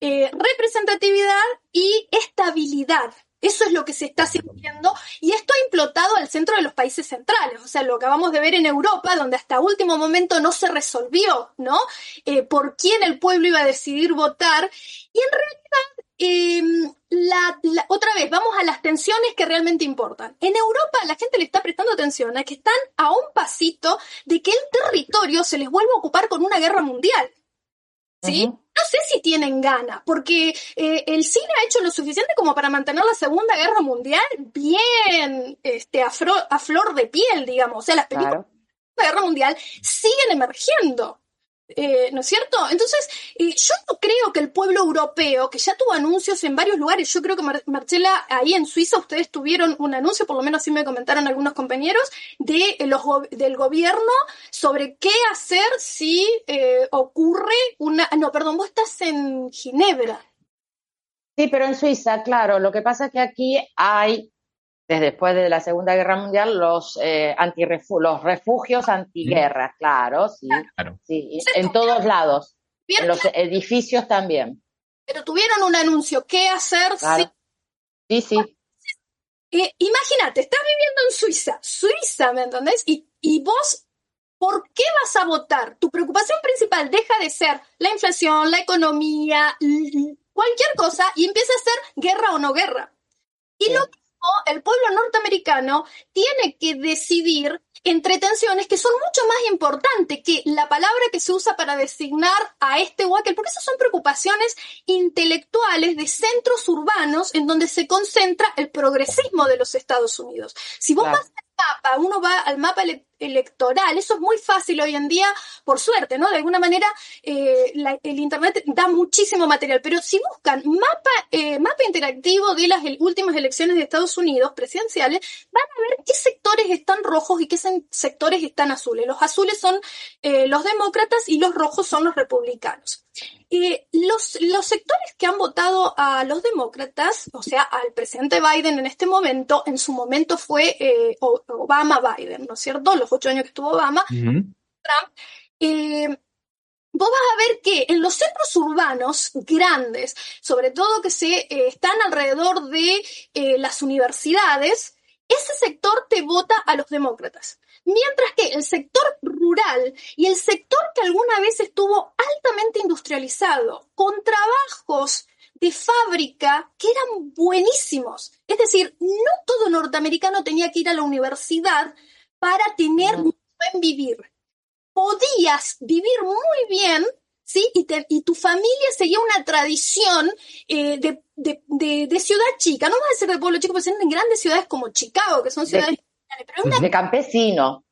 representatividad y estabilidad. Eso es lo que se está sintiendo y esto ha implotado al centro de los países centrales. O sea, lo acabamos de ver en Europa, donde hasta último momento no se resolvió, ¿no? Por quién el pueblo iba a decidir votar y en realidad otra vez, vamos a las tensiones que realmente importan. En Europa la gente le está prestando atención a que están a un pasito de que el territorio se les vuelva a ocupar con una guerra mundial. ¿Sí? No sé si tienen ganas, porque el cine ha hecho lo suficiente como para mantener la Segunda Guerra Mundial bien a flor de piel, digamos. O sea, las películas de la Guerra Mundial siguen emergiendo. ¿No es cierto? Entonces, yo no creo que el pueblo europeo, que ya tuvo anuncios en varios lugares, yo creo que Marcela, ahí en Suiza ustedes tuvieron un anuncio, por lo menos así me comentaron algunos compañeros, del gobierno sobre qué hacer si ocurre no, perdón, vos estás en Ginebra. Sí, pero en Suiza, claro, lo que pasa es que aquí hay, desde después de la Segunda Guerra Mundial, los refugios antiguerra, claro, sí, claro. Sí, en todos lados, en los edificios también. Pero tuvieron un anuncio, ¿qué hacer? Claro. Sí. Imagínate, estás viviendo en Suiza, ¿me entendés? Y vos, ¿por qué vas a votar? Tu preocupación principal deja de ser la inflación, la economía, cualquier cosa, y empieza a ser guerra o no guerra. Y lo que el pueblo norteamericano tiene que decidir entre tensiones que son mucho más importantes que la palabra que se usa para designar a este o aquel, porque esas son preocupaciones intelectuales de centros urbanos en donde se concentra el progresismo de los Estados Unidos. Si vos vas al mapa, uno va al mapa electoral. Eso es muy fácil hoy en día, por suerte, ¿no? De alguna manera el Internet da muchísimo material, pero si buscan mapa interactivo de las últimas elecciones de Estados Unidos presidenciales, van a ver qué sectores están rojos y qué sectores están azules. Los azules son los demócratas y los rojos son los republicanos. Los sectores que han votado a los demócratas, o sea, al presidente Biden en este momento, en su momento fue Obama-Biden, ¿no es cierto? Los 8 años que estuvo Obama, Trump. Vos vas a ver que en los centros urbanos grandes, sobre todo que están alrededor de las universidades, ese sector te vota a los demócratas. Mientras que el sector rural y el sector que alguna vez estuvo altamente industrializado, con trabajos de fábrica que eran buenísimos. Es decir, no todo norteamericano tenía que ir a la universidad para tener un buen vivir. Podías vivir muy bien, ¿sí? Y tu familia seguía una tradición de ciudad chica. No vamos a decir de pueblo chico, pero en grandes ciudades como Chicago, que son ciudades... De campesino,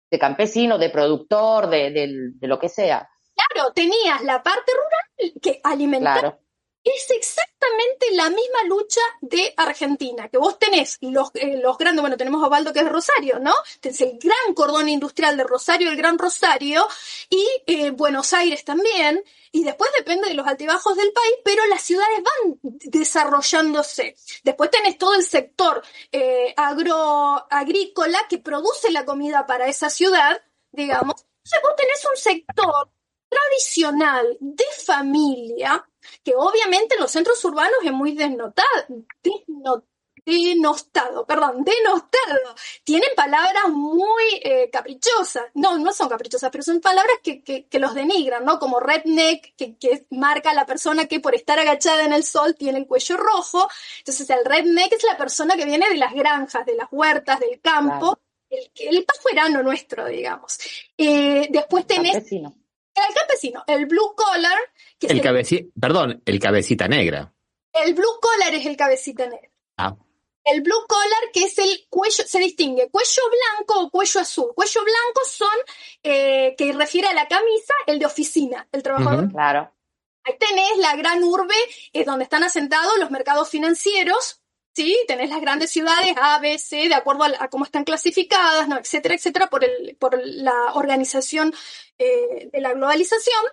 de productor, de lo que sea. Claro, tenías la parte rural que alimentaba. Claro. Es exactamente la misma lucha de Argentina, que vos tenés los grandes, bueno, tenemos a Osvaldo que es de Rosario, ¿no? Tenés el gran cordón industrial de Rosario, el Gran Rosario, y Buenos Aires también, y después depende de los altibajos del país, pero las ciudades van desarrollándose. Después tenés todo el sector agrícola que produce la comida para esa ciudad, digamos. Entonces vos tenés un sector tradicional de familia, que obviamente en los centros urbanos es muy denostado. Tienen palabras muy caprichosas. No son caprichosas, pero son palabras que los denigran, ¿no? Como redneck, que marca a la persona que por estar agachada en el sol tiene el cuello rojo. Entonces el redneck es la persona que viene de las granjas, de las huertas, del campo, claro. El pajuerano nuestro, digamos. Después tenés... El campesino, el blue collar... el cabecita negra. El blue collar es el cabecita negra. Ah. El blue collar, que es el cuello, se distingue cuello blanco o cuello azul. Cuello blanco son, que refiere a la camisa, el de oficina, el trabajador. Claro. Ahí tenés la gran urbe, es donde están asentados los mercados financieros, ¿sí? Tenés las grandes ciudades A, B, C, de acuerdo a cómo están clasificadas, ¿no? Etcétera, etcétera, por la organización de la globalización.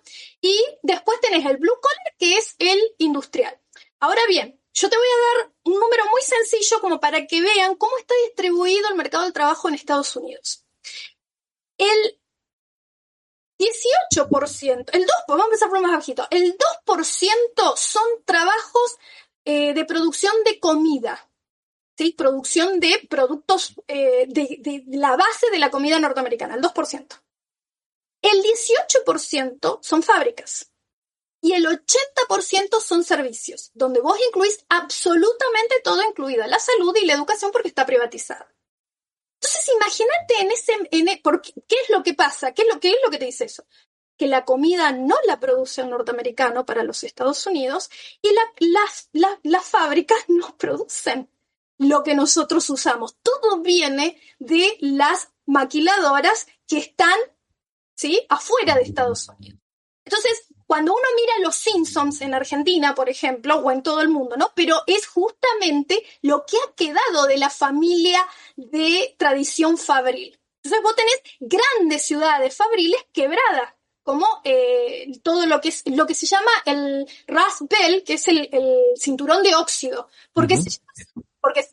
Y después tenés el blue collar, que es el industrial. Ahora bien, yo te voy a dar un número muy sencillo como para que vean cómo está distribuido el mercado del trabajo en Estados Unidos. El 18%, vamos a empezar por más bajito, el 2% son trabajos de producción de comida, ¿sí? Producción de productos de la base de la comida norteamericana, el 2%. El 18% son fábricas. Y el 80% son servicios, donde vos incluís absolutamente todo, incluida la salud y la educación, porque está privatizada. Entonces, imagínate ¿qué es lo que pasa? ¿Qué es lo que te dice eso? Que la comida no la produce el norteamericano para los Estados Unidos y las fábricas no producen lo que nosotros usamos. Todo viene de las maquiladoras que están, ¿sí?, afuera de Estados Unidos. Entonces, cuando uno mira Los Simpsons en Argentina, por ejemplo, o en todo el mundo, ¿no? Pero es justamente lo que ha quedado de la familia de tradición fabril. Entonces vos tenés grandes ciudades fabriles quebradas, como todo lo que se llama el Rust Belt, que es el cinturón de óxido. Porque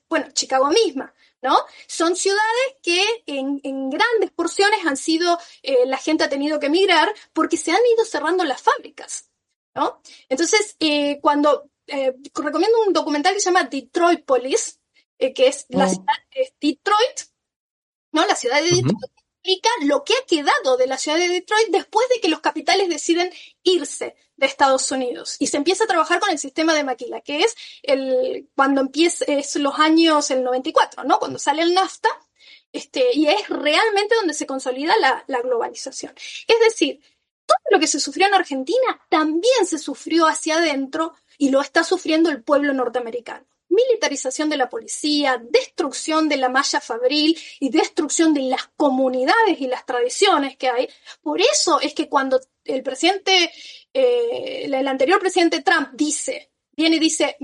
bueno, Chicago misma, ¿no? Son ciudades que en grandes porciones han sido, la gente ha tenido que emigrar porque se han ido cerrando las fábricas, ¿no? Entonces, recomiendo un documental que se llama Detroit Police, que es la ciudad de Detroit, ¿no? La ciudad de Detroit explica lo que ha quedado de la ciudad de Detroit después de que los capitales deciden irse de Estados Unidos y se empieza a trabajar con el sistema de maquila, que es cuando empieza, es los años el 94, ¿no? Cuando sale el NAFTA, y es realmente donde se consolida la globalización. Es decir, todo lo que se sufrió en Argentina también se sufrió hacia adentro y lo está sufriendo el pueblo norteamericano. militarización de la policía, destrucción de la malla fabril y destrucción de las comunidades y las tradiciones que hay. Por eso es que cuando el anterior presidente Trump viene y dice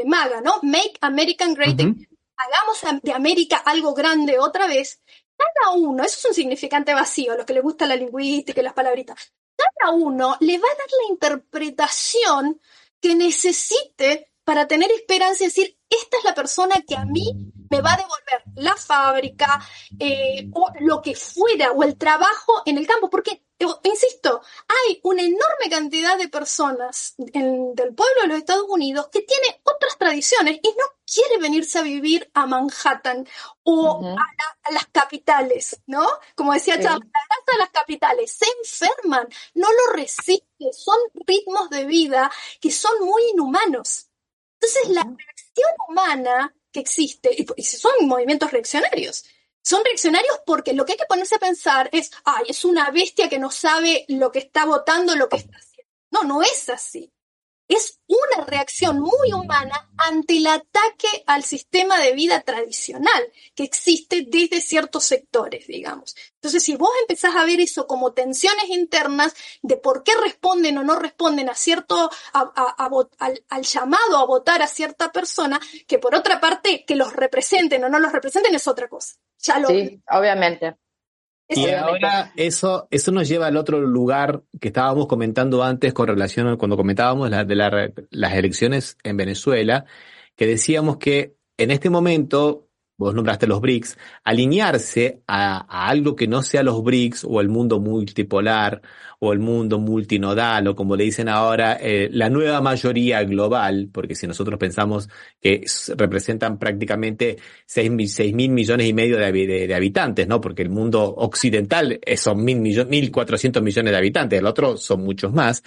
MAGA, ¿no? Make American Great Again. Hagamos de América algo grande otra vez. Cada uno, eso es un significante vacío, a los que les gusta la lingüística y las palabritas, cada uno le va a dar la interpretación que necesite para tener esperanza y decir, esta es la persona que a mí me va a devolver la fábrica, o lo que fuera, o el trabajo en el campo, porque, insisto, hay una enorme cantidad de personas del pueblo de los Estados Unidos que tiene otras tradiciones y no quiere venirse a vivir a Manhattan o a las capitales, ¿no? Como decía Chávez, la grasa de las capitales, se enferman, no lo resisten, son ritmos de vida que son muy inhumanos. Entonces, la reacción humana que existe, y son movimientos reaccionarios, son reaccionarios porque lo que hay que ponerse a pensar es, es una bestia que no sabe lo que está votando, lo que está haciendo. No, no es así. Es una reacción muy humana ante el ataque al sistema de vida tradicional que existe desde ciertos sectores, digamos. Entonces, si vos empezás a ver eso como tensiones internas de por qué responden o no responden a al llamado a votar a cierta persona, que por otra parte, que los representen o no los representen es otra cosa. Sí, obviamente. Y ahora eso nos lleva al otro lugar que estábamos comentando antes con relación a cuando comentábamos las elecciones en Venezuela, que decíamos que en este momento, vos nombraste los BRICS, alinearse a algo que no sea los BRICS o el mundo multipolar o el mundo multinodal o como le dicen ahora, la nueva mayoría global, porque si nosotros pensamos que representan prácticamente 6.000 millones y medio de habitantes, ¿no? Porque el mundo occidental son 1.400 millones de habitantes, el otro son muchos más.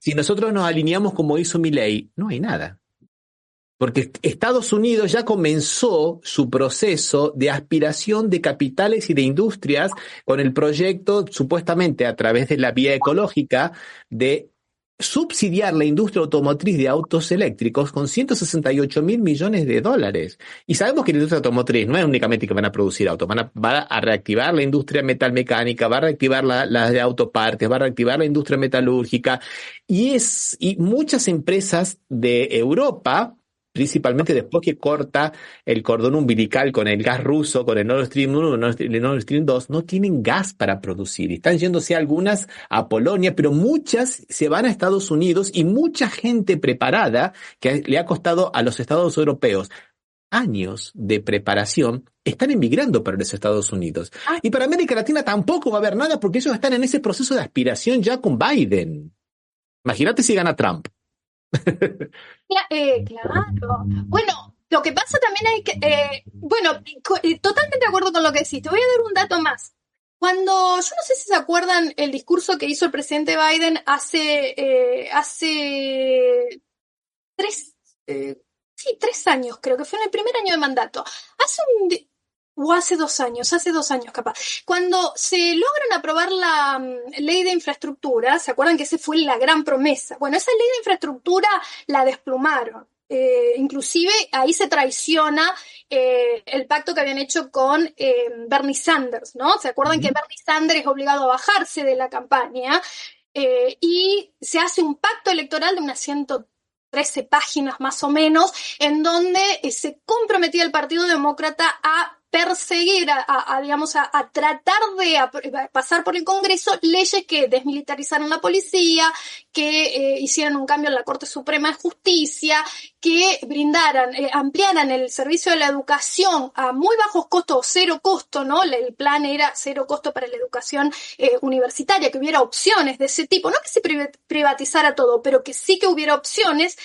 Si nosotros nos alineamos como hizo Milei, no hay nada. Porque Estados Unidos ya comenzó su proceso de aspiración de capitales y de industrias con el proyecto, supuestamente a través de la vía ecológica, de subsidiar la industria automotriz de autos eléctricos con 168.000 millones de dólares. Y sabemos que la industria automotriz no es únicamente que van a producir autos, va a reactivar la industria metalmecánica, va a reactivar la de autopartes, va a reactivar la industria metalúrgica. Y muchas empresas de Europa, principalmente después que corta el cordón umbilical con el gas ruso, con el Nord Stream 1, el Nord Stream 2, no tienen gas para producir. Y están yéndose algunas a Polonia, pero muchas se van a Estados Unidos y mucha gente preparada que le ha costado a los estados europeos años de preparación, están emigrando para los Estados Unidos. Y para América Latina tampoco va a haber nada porque ellos están en ese proceso de aspiración ya con Biden. Imagínate si gana Trump. Claro. Bueno, lo que pasa también es que, totalmente de acuerdo con lo que decís. Te voy a dar un dato más. Yo no sé si se acuerdan el discurso que hizo el presidente Biden hace 3 años, creo que fue en el primer año de mandato. Hace 2 años capaz. Cuando se logran aprobar la ley de infraestructura, ¿se acuerdan que esa fue la gran promesa? Bueno, esa ley de infraestructura la desplumaron. Inclusive ahí se traiciona el pacto que habían hecho con Bernie Sanders, ¿no? ¿Se acuerdan que Bernie Sanders es obligado a bajarse de la campaña? Y se hace un pacto electoral de unas 113 páginas más o menos, en donde se comprometía el Partido Demócrata a perseguir, a tratar de pasar por el Congreso leyes que desmilitarizaran la policía, que hicieran un cambio en la Corte Suprema de Justicia, que ampliaran el servicio de la educación a muy bajos costos o cero costo, ¿no? El plan era cero costo para la educación universitaria, que hubiera opciones de ese tipo, no que se privatizara todo, pero que sí que hubiera opciones.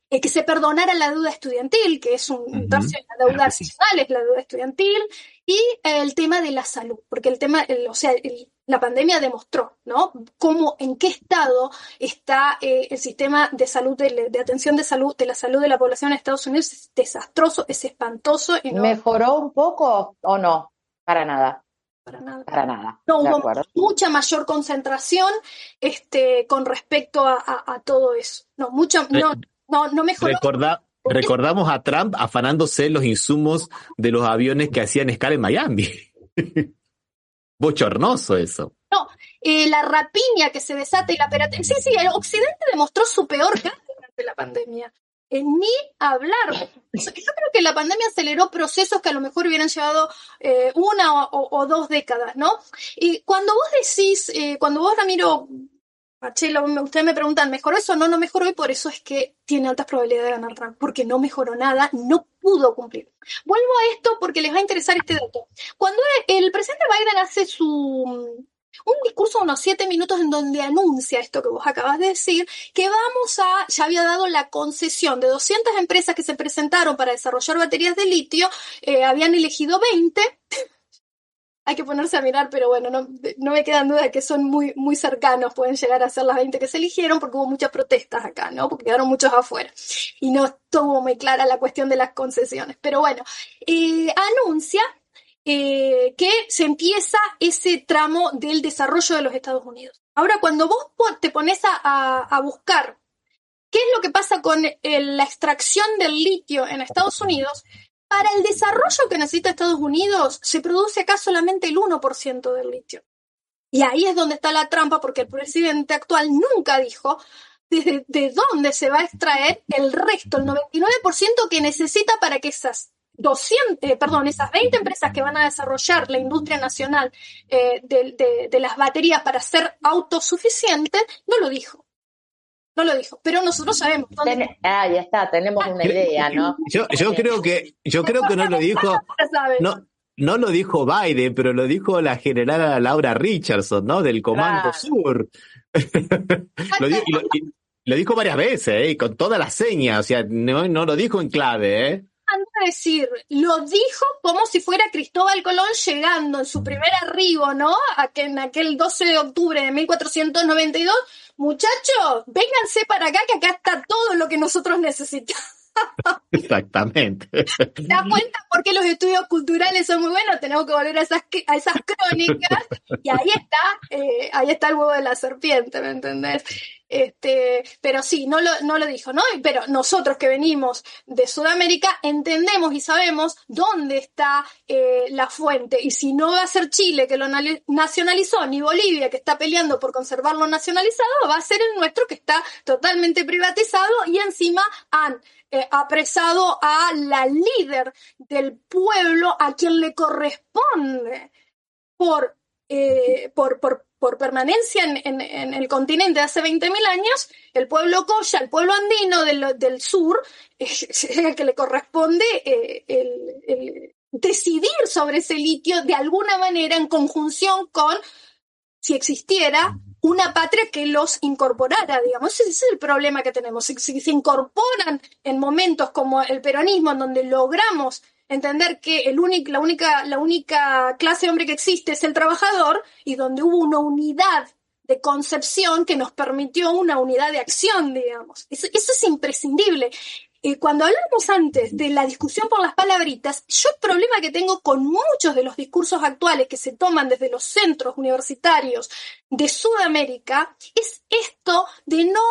Que se perdonara la deuda estudiantil, que es un tercio de la deuda nacional, es la deuda estudiantil, y el tema de la salud, porque la pandemia demostró, ¿no? En qué estado está el sistema de salud, de atención de salud, de la salud de la población en Estados Unidos. Es desastroso, es espantoso. Y no... ¿Mejoró un poco o no? Para nada. No hubo mucha mayor concentración con respecto a todo eso. No mejoró. Recordamos a Trump afanándose los insumos de los aviones que hacían escala en Miami. Bochornoso eso. No, la rapiña que se desata y la piratería. Sí, el Occidente demostró su peor cara durante la pandemia. Ni hablar. Yo creo que la pandemia aceleró procesos que a lo mejor hubieran llevado una o 2 décadas, ¿no? Y cuando vos decís, cuando vos, Ramiro, Marcelo, ustedes me preguntan, ¿mejoró eso? No mejoró, y por eso es que tiene altas probabilidades de ganar Trump, porque no mejoró nada, no pudo cumplir. Vuelvo a esto porque les va a interesar este dato. Cuando el presidente Biden hace un discurso de unos 7 minutos en donde anuncia esto que vos acabas de decir, que ya había dado la concesión de 200 empresas que se presentaron para desarrollar baterías de litio, habían elegido 20. Hay que ponerse a mirar, pero bueno, no me quedan dudas de que son muy, muy cercanos, pueden llegar a ser las 20 que se eligieron, porque hubo muchas protestas acá, ¿no? Porque quedaron muchos afuera. Y no estuvo muy clara la cuestión de las concesiones. Pero bueno, anuncia que se empieza ese tramo del desarrollo de los Estados Unidos. Ahora, cuando vos te pones a buscar qué es lo que pasa con la extracción del litio en Estados Unidos, para el desarrollo que necesita Estados Unidos se produce acá solamente el 1% del litio. Y ahí es donde está la trampa, porque el presidente actual nunca dijo de dónde se va a extraer el resto, el 99% que necesita para que esas 20 empresas que van a desarrollar la industria nacional de las baterías para ser autosuficientes, no lo dijo, pero nosotros sabemos dónde. Ya está, tenemos una idea, ¿no? Yo creo que no lo dijo, no lo dijo Biden, pero lo dijo la general Laura Richardson, ¿no? Del Comando Sur. Lo dijo varias veces, con todas las señas, o sea, no lo dijo en clave, A decir, lo dijo como si fuera Cristóbal Colón llegando en su primer arribo, ¿no? En aquel 12 de octubre de 1492. Muchachos, vénganse para acá, que acá está todo lo que nosotros necesitamos. Exactamente. ¿Te das cuenta por qué los estudios culturales son muy buenos? Tenemos que volver a esas crónicas, y ahí está el huevo de la serpiente, ¿me entendés? Pero sí, no lo dijo, ¿no? Pero nosotros que venimos de Sudamérica entendemos y sabemos dónde está la fuente, y si no va a ser Chile, que lo nacionalizó, ni Bolivia, que está peleando por conservarlo nacionalizado, va a ser el nuestro, que está totalmente privatizado, y encima han apresado a la líder del pueblo, a quien le corresponde por permanencia en el continente de hace 20.000 años, el pueblo Coya, el pueblo andino del sur, es el que le corresponde el decidir sobre ese litio de alguna manera, en conjunción con, si existiera, una patria que los incorporara, digamos. Ese es el problema que tenemos. Si se incorporan en momentos como el peronismo, en donde logramos entender que la única clase de hombre que existe es el trabajador, y donde hubo una unidad de concepción que nos permitió una unidad de acción, digamos. Eso es imprescindible. Cuando hablamos antes de la discusión por las palabritas, yo el problema que tengo con muchos de los discursos actuales que se toman desde los centros universitarios de Sudamérica es esto de no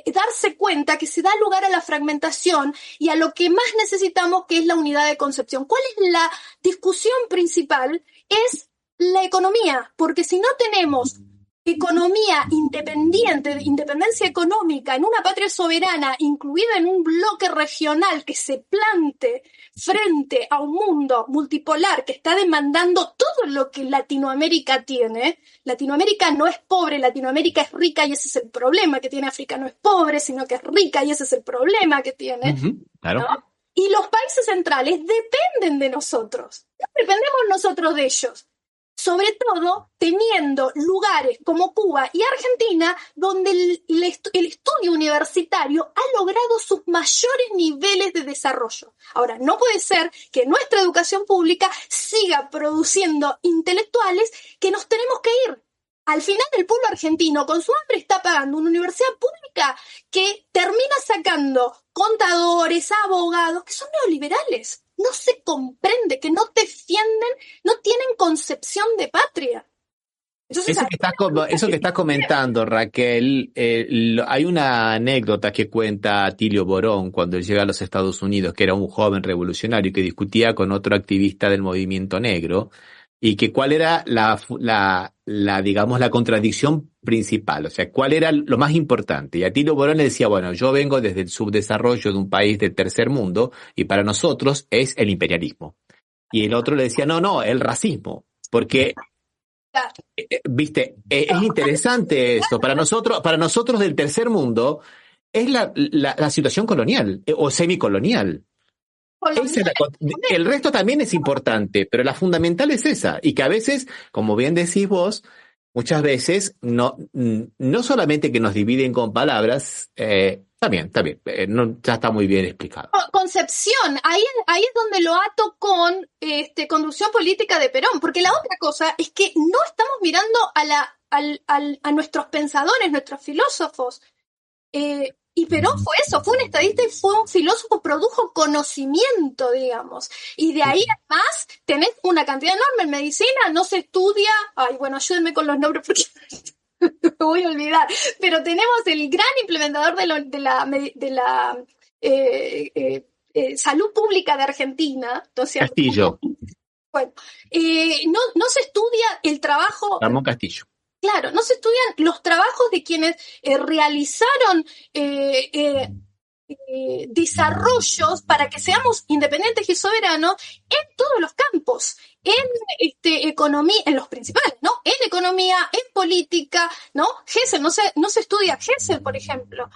darse cuenta que se da lugar a la fragmentación y a lo que más necesitamos, que es la unidad de concepción. ¿Cuál es la discusión principal? Es la economía, porque si no tenemos economía independiente, independencia económica en una patria soberana, incluida en un bloque regional que se plante frente a un mundo multipolar que está demandando todo lo que Latinoamérica tiene. Latinoamérica no es pobre, Latinoamérica es rica, y ese es el problema que tiene África. No es pobre, sino que es rica, y ese es el problema que tiene. Claro. ¿No? Y los países centrales dependen de nosotros, no dependemos nosotros de ellos. Sobre todo teniendo lugares como Cuba y Argentina, donde el estudio universitario ha logrado sus mayores niveles de desarrollo. Ahora, no puede ser que nuestra educación pública siga produciendo intelectuales que nos tenemos que ir. Al final, el pueblo argentino, con su hambre, está pagando una universidad pública que termina sacando contadores, abogados, que son neoliberales. No se comprende, que no defienden, no tienen concepción de patria. Entonces, Eso que estás comentando, Raquel, hay una anécdota que cuenta Atilio Borón cuando él llega a los Estados Unidos, que era un joven revolucionario que discutía con otro activista del movimiento negro, y que cuál era digamos, la contradicción principal, o sea, cuál era lo más importante. Y Atilio Borón le decía, bueno, yo vengo desde el subdesarrollo de un país del tercer mundo, y para nosotros es el imperialismo. Y el otro le decía, no, el racismo, porque... Viste, es interesante eso. Para nosotros del tercer mundo es la situación colonial o semicolonial. El resto también es importante, pero la fundamental es esa. Y que a veces, como bien decís vos, muchas veces no solamente que nos dividen con palabras, está bien, ya está muy bien explicado. Concepción, ahí es donde lo ato con conducción política de Perón, porque la otra cosa es que no estamos mirando a nuestros pensadores, nuestros filósofos, y Perón fue eso, fue un estadista y fue un filósofo, produjo conocimiento, digamos, y de ahí además tenés una cantidad enorme en medicina, no se estudia, ayúdenme con los nombres porque... me voy a olvidar, pero tenemos el gran implementador de la salud pública de Argentina, ¿no es cierto? Castillo. Bueno, no se estudia el trabajo... Ramón Castillo. Claro, no se estudian los trabajos de quienes realizaron desarrollos para que seamos independientes y soberanos en todos los campos, en economía, en los principales, ¿no? En economía, en política, ¿no? Hessel, no se estudia Hessel, por ejemplo.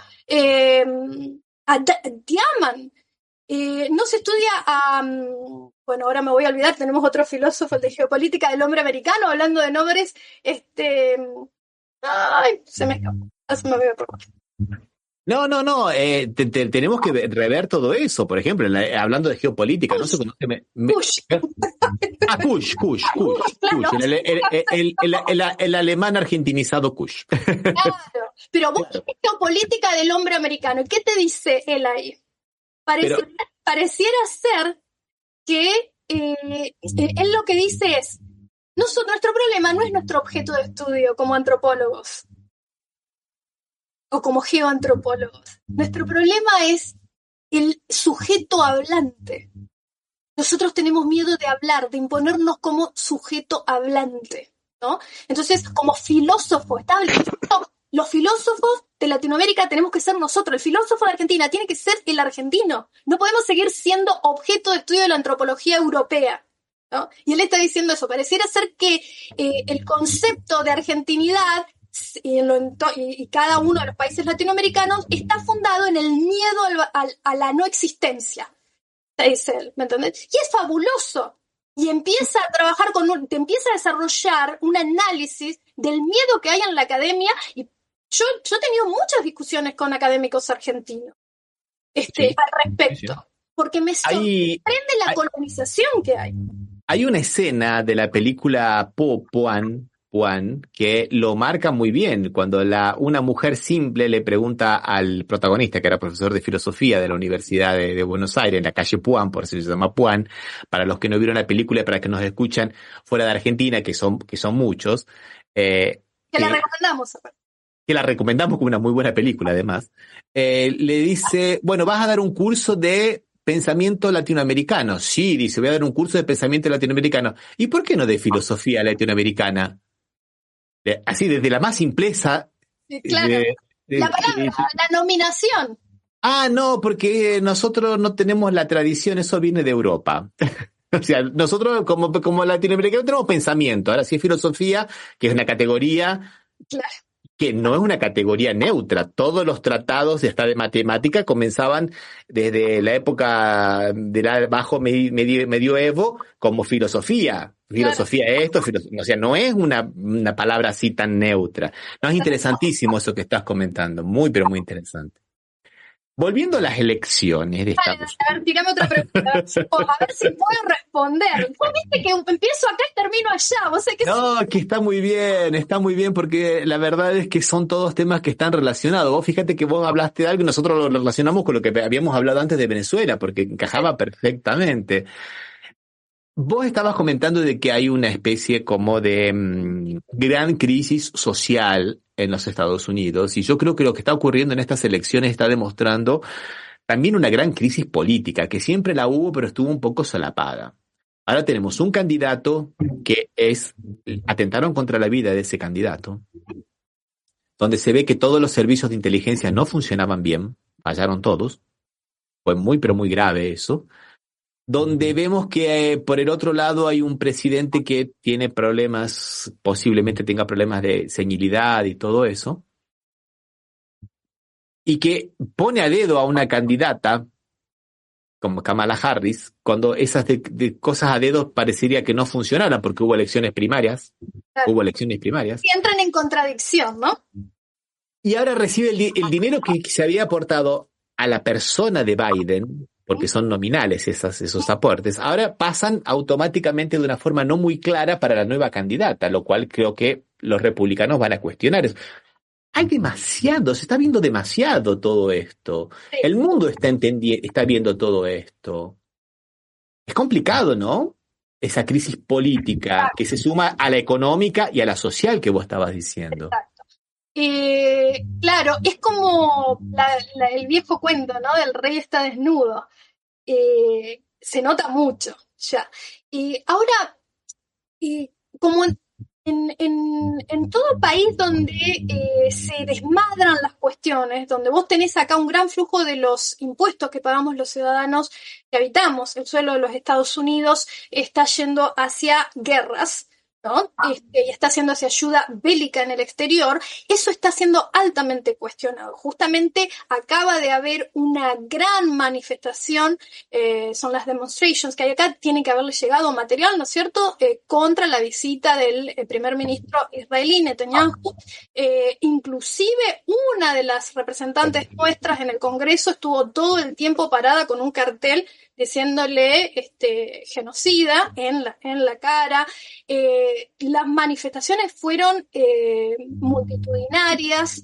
A Diamant, no se estudia a... bueno, ahora me voy a olvidar, tenemos otro filósofo, el de geopolítica del hombre americano, hablando de nombres, ay, se me escapó, se me olvidó por favor. No, tenemos que rever todo eso, por ejemplo, hablando de geopolítica, no se conoce... Kush. Kush, Claro. el alemán argentinizado Kush. Claro, pero vos ves geopolítica del hombre americano, ¿qué te dice él ahí? Pareciera ser que él lo que dice es, nuestro problema no es nuestro objeto de estudio como antropólogos o como geoantropólogos. Nuestro problema es el sujeto hablante. Nosotros tenemos miedo de hablar, de imponernos como sujeto hablante, ¿no? Entonces, como filósofo, los filósofos de Latinoamérica tenemos que ser nosotros. El filósofo de Argentina tiene que ser el argentino. No podemos seguir siendo objeto de estudio de la antropología europea, ¿no? Y él está diciendo eso. Pareciera ser que el concepto de argentinidad y cada uno de los países latinoamericanos está fundado en el miedo a la no existencia, dice él, ¿me entendés? Y es fabuloso. Y empieza a trabajar te empieza a desarrollar un análisis del miedo que hay en la academia. Y yo he tenido muchas discusiones con académicos argentinos al respecto, porque me sorprende la colonización que hay. Hay una escena de la película Puan que lo marca muy bien, cuando una mujer simple le pregunta al protagonista, que era profesor de filosofía de la Universidad de Buenos Aires, en la calle Puan, por eso se llama Puan, para los que no vieron la película y para que nos escuchan fuera de Argentina, que son muchos. Que la recomendamos. Que la recomendamos como una muy buena película, además. Le dice, bueno, vas a dar un curso de pensamiento latinoamericano. Sí, dice, voy a dar un curso de pensamiento latinoamericano. ¿Y por qué no de filosofía latinoamericana? Así, desde la más simpleza. Claro, la palabra, la nominación. No, porque nosotros no tenemos la tradición, eso viene de Europa. O sea, nosotros como latinoamericanos tenemos pensamiento. Ahora sí es filosofía, que es una categoría... Claro. Que no es una categoría neutra. Todos los tratados hasta de matemática comenzaban desde la época del bajo medioevo como filosofía. Filosofía esto, o sea, no es una palabra así tan neutra. No, es interesantísimo eso que estás comentando. Muy, pero muy interesante. Volviendo a las elecciones de Estados Unidos. A ver, tirame otra pregunta. A ver si puedo responder. Vos viste que empiezo acá y termino allá. ¿Vos sabés que que está muy bien, porque la verdad es que son todos temas que están relacionados. Vos fíjate que vos hablaste de algo y nosotros lo relacionamos con lo que habíamos hablado antes de Venezuela, porque encajaba perfectamente. Vos estabas comentando de que hay una especie como de gran crisis social en los Estados Unidos, y yo creo que lo que está ocurriendo en estas elecciones está demostrando también una gran crisis política, que siempre la hubo, pero estuvo un poco solapada. Ahora tenemos un candidato atentaron contra la vida de ese candidato, donde se ve que todos los servicios de inteligencia no funcionaban bien, fallaron todos, fue muy, pero muy grave eso. Donde vemos que por el otro lado hay un presidente que tiene problemas, posiblemente tenga problemas de senilidad y todo eso, y que pone a dedo a una candidata como Kamala Harris, cuando esas de cosas a dedo parecería que no funcionaran porque hubo elecciones primarias. Y entran en contradicción, ¿no? Y ahora recibe el dinero que se había aportado a la persona de Biden, porque son nominales esos aportes, ahora pasan automáticamente de una forma no muy clara para la nueva candidata, lo cual creo que los republicanos van a cuestionar eso. Hay demasiado, se está viendo demasiado todo esto. Sí. El mundo está viendo todo esto. Es complicado, ¿no? Esa crisis política que se suma a la económica y a la social que vos estabas diciendo. Exacto. Claro, es como el viejo cuento, ¿no? Del rey está desnudo. Se nota mucho ya. Ahora, como en todo país donde se desmadran las cuestiones, donde vos tenés acá un gran flujo de los impuestos que pagamos los ciudadanos que habitamos el suelo de los Estados Unidos, está yendo hacia guerras, ¿no? Y está haciendo hacia ayuda bélica en el exterior, eso está siendo altamente cuestionado. Justamente acaba de haber una gran manifestación, son las demonstrations que hay acá, tiene que haberle llegado material, ¿no es cierto?, contra la visita del primer ministro israelí, Netanyahu. Inclusive una de las representantes nuestras en el Congreso estuvo todo el tiempo parada con un cartel diciéndole genocida en la cara. Las manifestaciones fueron multitudinarias,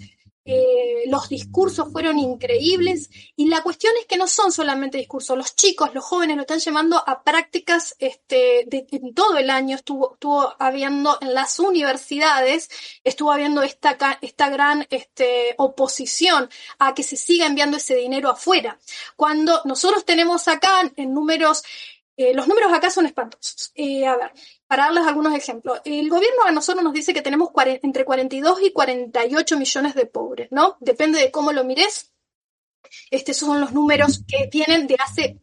los discursos fueron increíbles, y la cuestión es que no son solamente discursos, los chicos, los jóvenes lo están llevando a prácticas en todo el año. Estuvo habiendo en las universidades, estuvo habiendo esta gran oposición a que se siga enviando ese dinero afuera, cuando nosotros tenemos acá en números, los números acá son espantosos. A ver, para darles algunos ejemplos, el gobierno a nosotros nos dice que tenemos entre 42 y 48 millones de pobres, ¿no? Depende de cómo lo mires. Esos son los números que tienen de hace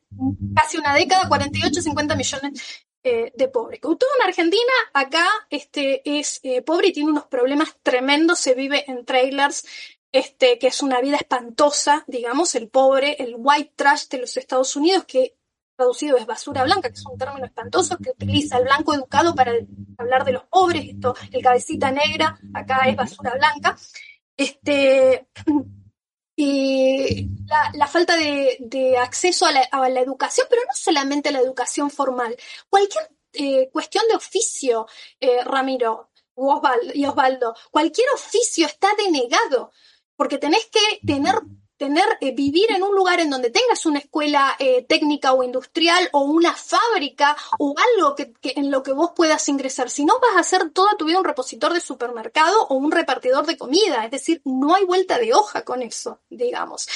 casi una década, 48 a 50 millones de pobres. Todo en Argentina acá es pobre y tiene unos problemas tremendos, se vive en trailers, que es una vida espantosa, digamos, el pobre, el white trash de los Estados Unidos, que traducido es basura blanca, que es un término espantoso que utiliza el blanco educado para hablar de los pobres. El cabecita negra acá es basura blanca. Y la falta de acceso a la educación, pero no solamente a la educación formal, cualquier cuestión de oficio, Ramiro y Osvaldo, cualquier oficio está denegado, porque tenés que vivir en un lugar en donde tengas una escuela técnica o industrial o una fábrica o algo que en lo que vos puedas ingresar. Si no, vas a ser toda tu vida un repositor de supermercado o un repartidor de comida. Es decir, no hay vuelta de hoja con eso, digamos.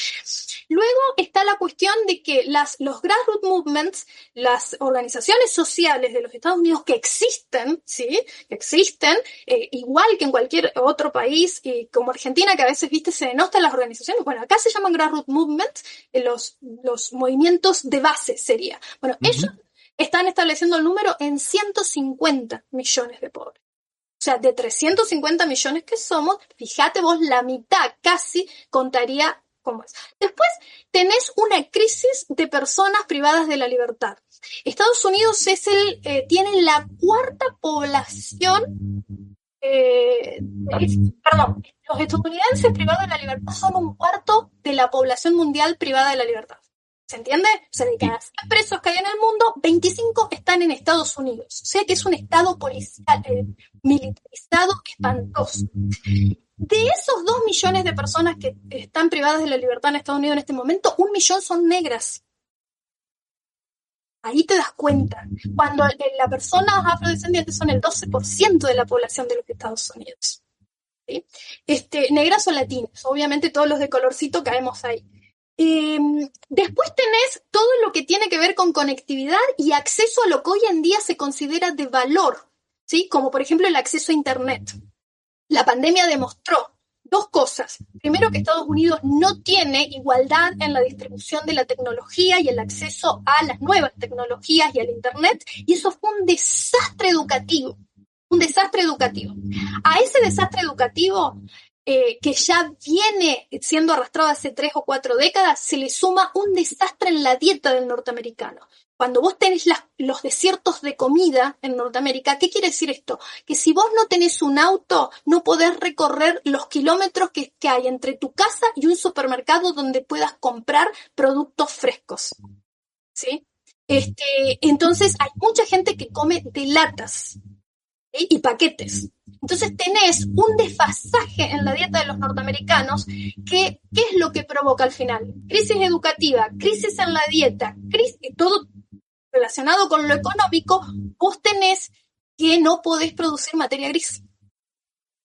Luego está la cuestión de que los grassroots movements, las organizaciones sociales de los Estados Unidos que existen, ¿sí? Que existen, igual que en cualquier otro país, y como Argentina, que a veces, viste, se denostan las organizaciones. Bueno, acá se llaman grassroots movements, los movimientos de base sería. Bueno, ellos están estableciendo el número en 150 millones de pobres. O sea, de 350 millones que somos, fíjate vos, la mitad casi contaría cómo es. Después tenés una crisis de personas privadas de la libertad. Estados Unidos tiene la cuarta población. Los estadounidenses privados de la libertad son un cuarto de la población mundial privada de la libertad. ¿Se entiende? O sea, de cada 100 presos que hay en el mundo, 25 están en Estados Unidos. O sea que es un estado policial, militarizado, espantoso. De esos 2 millones de personas que están privadas de la libertad en Estados Unidos en este momento, 1 millón son negras. Ahí te das cuenta. Cuando las personas afrodescendientes son el 12% de la población de los Estados Unidos. ¿Sí? Negras o latinas, obviamente todos los de colorcito caemos ahí. Después tenés todo lo que tiene que ver con conectividad y acceso a lo que hoy en día se considera de valor, ¿sí? Como por ejemplo el acceso a Internet. La pandemia demostró dos cosas. Primero, que Estados Unidos no tiene igualdad en la distribución de la tecnología y el acceso a las nuevas tecnologías y al Internet, y eso fue un desastre educativo. Un desastre educativo. A ese desastre educativo, que ya viene siendo arrastrado hace 3 o 4 décadas, se le suma un desastre en la dieta del norteamericano. Cuando vos tenés los desiertos de comida en Norteamérica, ¿qué quiere decir esto? Que si vos no tenés un auto, no podés recorrer los kilómetros que hay entre tu casa y un supermercado donde puedas comprar productos frescos, ¿sí? Entonces hay mucha gente que come de latas, ¿sí? Y paquetes. Entonces tenés un desfasaje en la dieta de los norteamericanos que, ¿qué es lo que provoca al final? Crisis educativa, crisis en la dieta, todo relacionado con lo económico. Vos tenés que no podés producir materia gris.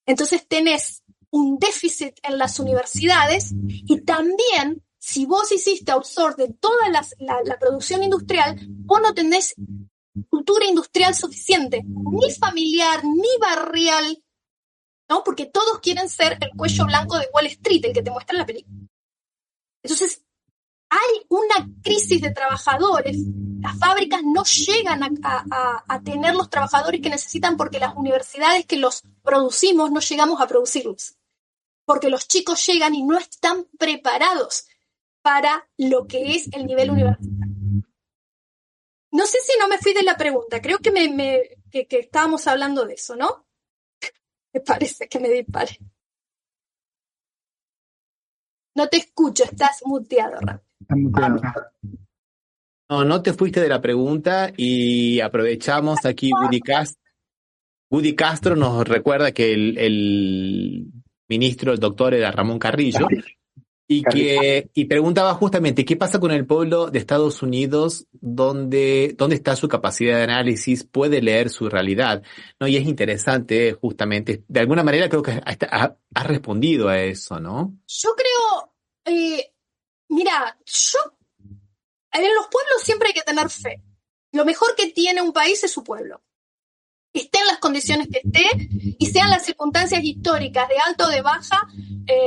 Entonces tenés un déficit en las universidades y también, si vos hiciste outsource de toda la producción industrial, vos no tenés cultura industrial suficiente, ni familiar, ni barrial, ¿no? Porque todos quieren ser el cuello blanco de Wall Street, el que te muestra en la película. Entonces, hay una crisis de trabajadores. Las fábricas no llegan a tener los trabajadores que necesitan porque las universidades que los producimos no llegamos a producirlos. Porque los chicos llegan y no están preparados para lo que es el nivel universitario. No sé si no me fui de la pregunta, creo que que estábamos hablando de eso, ¿no? Me parece que me disparé. No te escucho, estás muteado, Ram. No te fuiste de la pregunta y aprovechamos aquí. Woody Castro nos recuerda que el ministro, el doctor, era Ramón Carrillo. Y preguntaba justamente, ¿qué pasa con el pueblo de Estados Unidos? ¿Dónde está su capacidad de análisis? ¿Puede leer su realidad? ¿No? Y es interesante, justamente, de alguna manera creo que ha respondido a eso, ¿no? Yo creo, mira, en los pueblos siempre hay que tener fe. Lo mejor que tiene un país es su pueblo. Esté en las condiciones que esté y sean las circunstancias históricas de alta o de baja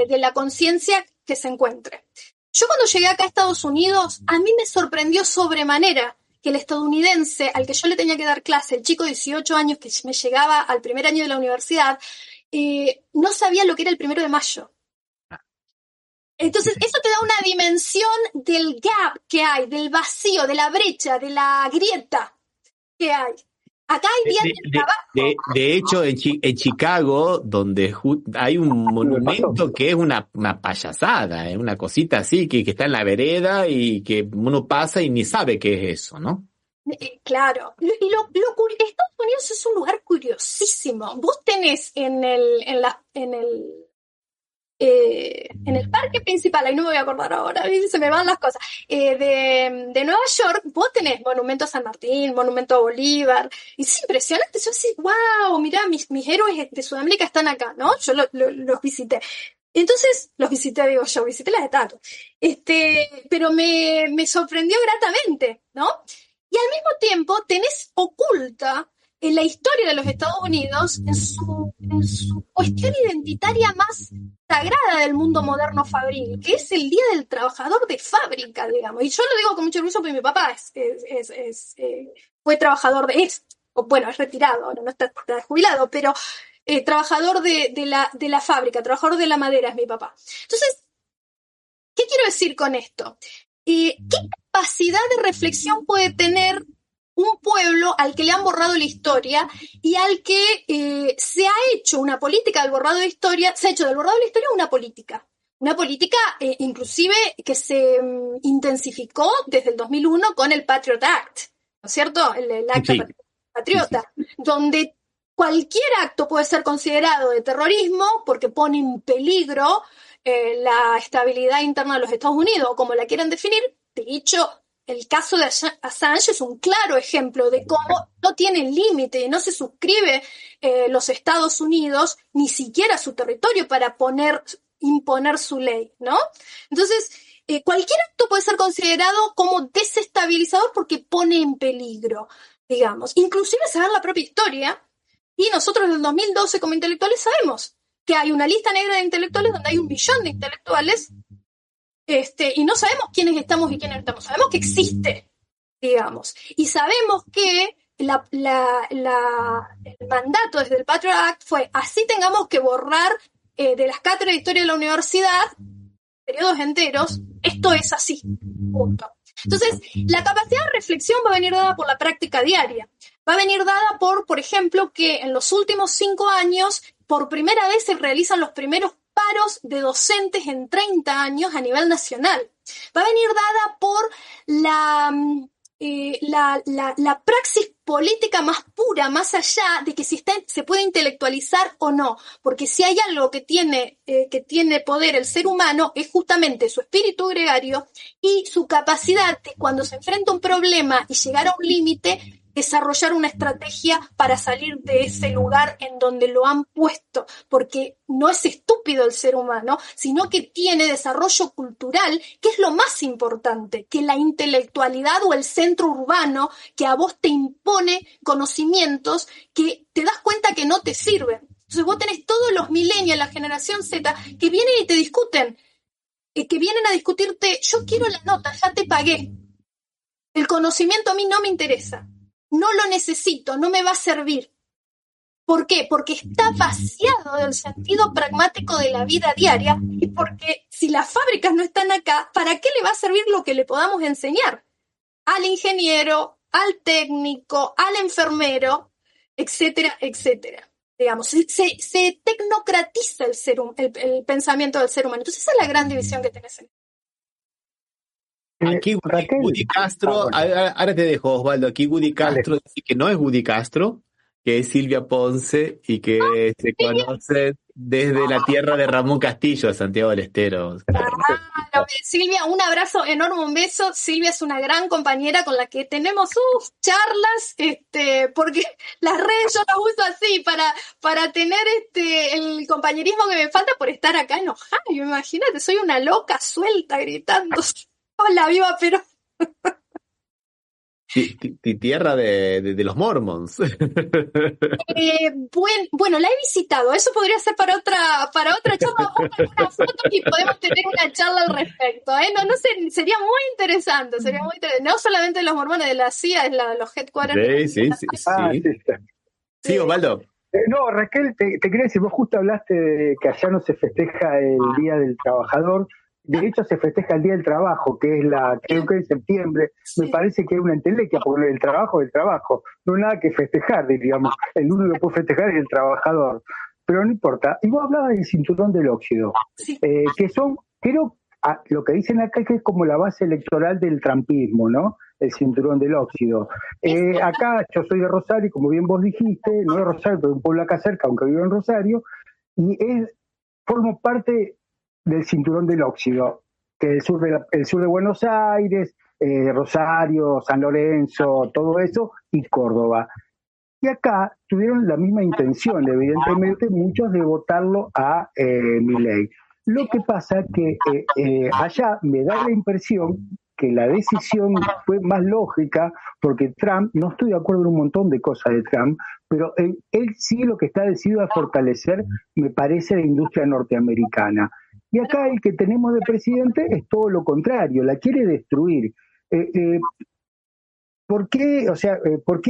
de la conciencia que se encuentre. Yo cuando llegué acá a Estados Unidos, a mí me sorprendió sobremanera que el estadounidense al que yo le tenía que dar clase, el chico de 18 años que me llegaba al primer año de la universidad, no sabía lo que era el 1 de mayo. Entonces, eso te da una dimensión del gap que hay, del vacío, de la brecha, de la grieta que hay. Acá hay días de trabajo. De hecho, en Chicago, donde hay un monumento que es una payasada, una cosita así, que está en la vereda y que uno pasa y ni sabe qué es eso, ¿no? Claro. Estados Unidos es un lugar curiosísimo. Vos tenés en el parque principal, ahí no me voy a acordar ahora, se me van las cosas, de Nueva York, vos tenés monumento a San Martín, monumento a Bolívar, y es impresionante. Yo decía, wow, mirá, mis héroes de Sudamérica están acá, ¿no? Yo los visité. Entonces, visité las estatuas. Pero me sorprendió gratamente, ¿no? Y al mismo tiempo tenés oculta en la historia de los Estados Unidos, en su cuestión identitaria más sagrada del mundo moderno fabril, que es el Día del Trabajador de Fábrica, digamos. Y yo lo digo con mucho orgullo porque mi papá fue trabajador es retirado, ahora no está jubilado, pero trabajador de la fábrica, trabajador de la madera es mi papá. Entonces, ¿qué quiero decir con esto? ¿Qué capacidad de reflexión puede tener un pueblo al que le han borrado la historia y al que se ha hecho una política del borrado de historia, se ha hecho del borrado de la historia una política inclusive que se intensificó desde el 2001 con el Patriot Act, ¿no es cierto? El acta patriota, donde cualquier acto puede ser considerado de terrorismo porque pone en peligro la estabilidad interna de los Estados Unidos, o como la quieran definir. De hecho, el caso de Assange es un claro ejemplo de cómo no tiene límite y no se suscribe los Estados Unidos ni siquiera su territorio para imponer su ley, ¿no? Entonces, cualquier acto puede ser considerado como desestabilizador porque pone en peligro, digamos, inclusive saber la propia historia. Y nosotros en el 2012 como intelectuales sabemos que hay una lista negra de intelectuales donde hay 1 millón de intelectuales, y no sabemos quiénes estamos y quiénes no estamos. Sabemos que existe, digamos. Y sabemos que el mandato desde el Patriot Act fue, así tengamos que borrar de las cátedras de historia de la universidad periodos enteros, esto es así, punto. Entonces, la capacidad de reflexión va a venir dada por la práctica diaria. Va a venir dada por ejemplo, que en los últimos 5 años, por primera vez se realizan los primeros paros de docentes en 30 años a nivel nacional. Va a venir dada por la praxis política más pura, más allá de que si se puede intelectualizar o no, porque si hay algo que tiene poder el ser humano es justamente su espíritu gregario y su capacidad de, cuando se enfrenta a un problema y llegar a un límite, desarrollar una estrategia para salir de ese lugar en donde lo han puesto, porque no es estúpido el ser humano, sino que tiene desarrollo cultural, que es lo más importante, que la intelectualidad o el centro urbano que a vos te impone conocimientos que te das cuenta que no te sirven. Entonces vos tenés todos los millennials, la generación Z, que vienen y te discuten, que vienen a discutirte, yo quiero la nota, ya te pagué. El conocimiento a mí no me interesa. No lo necesito, no me va a servir. ¿Por qué? Porque está vaciado del sentido pragmático de la vida diaria y porque si las fábricas no están acá, ¿para qué le va a servir lo que le podamos enseñar? Al ingeniero, al técnico, al enfermero, etcétera, etcétera. Digamos, se tecnocratiza el pensamiento del ser humano. Entonces esa es la gran división que tenés en Aquí Woody Castro, ahora te dejo, Osvaldo. Aquí Woody Castro dice que no es Woody Castro, que es Silvia Ponce y que se conoce desde la tierra de Ramón Castillo, Santiago del Estero. Claro, Silvia, un abrazo enorme, un beso. Silvia es una gran compañera con la que tenemos charlas, porque las redes yo las uso así para tener el compañerismo que me falta por estar acá en Ohio. Imagínate, soy una loca suelta gritando. Hola, viva Perón. Tierra de los Mormons. Bueno, la he visitado. Eso podría ser para otra charla. Una foto y podemos tener una charla al respecto. No sé, sería muy interesante. No solamente de los mormones, de la CIA, es los headquarters. Sí. Sí, Osvaldo. No, Raquel, te quería decir, vos justo hablaste de que allá no se festeja el Día del Trabajador. De hecho, se festeja el Día del Trabajo, que es creo que en septiembre. Sí. Me parece que es una entelequia, porque el trabajo es el trabajo. No hay nada que festejar, diríamos. El único que puede festejar es el trabajador. Pero no importa. Y vos hablabas del cinturón del óxido, que son, creo, lo que dicen acá, que es como la base electoral del trumpismo, ¿no? El cinturón del óxido. Acá yo soy de Rosario, como bien vos dijiste, no de Rosario, pero de un pueblo acá cerca, aunque vivo en Rosario, y formo parte del cinturón del óxido, que el sur de Buenos Aires, Rosario, San Lorenzo, todo eso, y Córdoba. Y acá tuvieron la misma intención, evidentemente, muchos de votarlo a Milei. Lo que pasa que allá me da la impresión que la decisión fue más lógica, porque Trump, no estoy de acuerdo en un montón de cosas de Trump, pero él sí lo que está decidido a fortalecer, me parece, la industria norteamericana. Y acá el que tenemos de presidente es todo lo contrario, la quiere destruir. ¿Por qué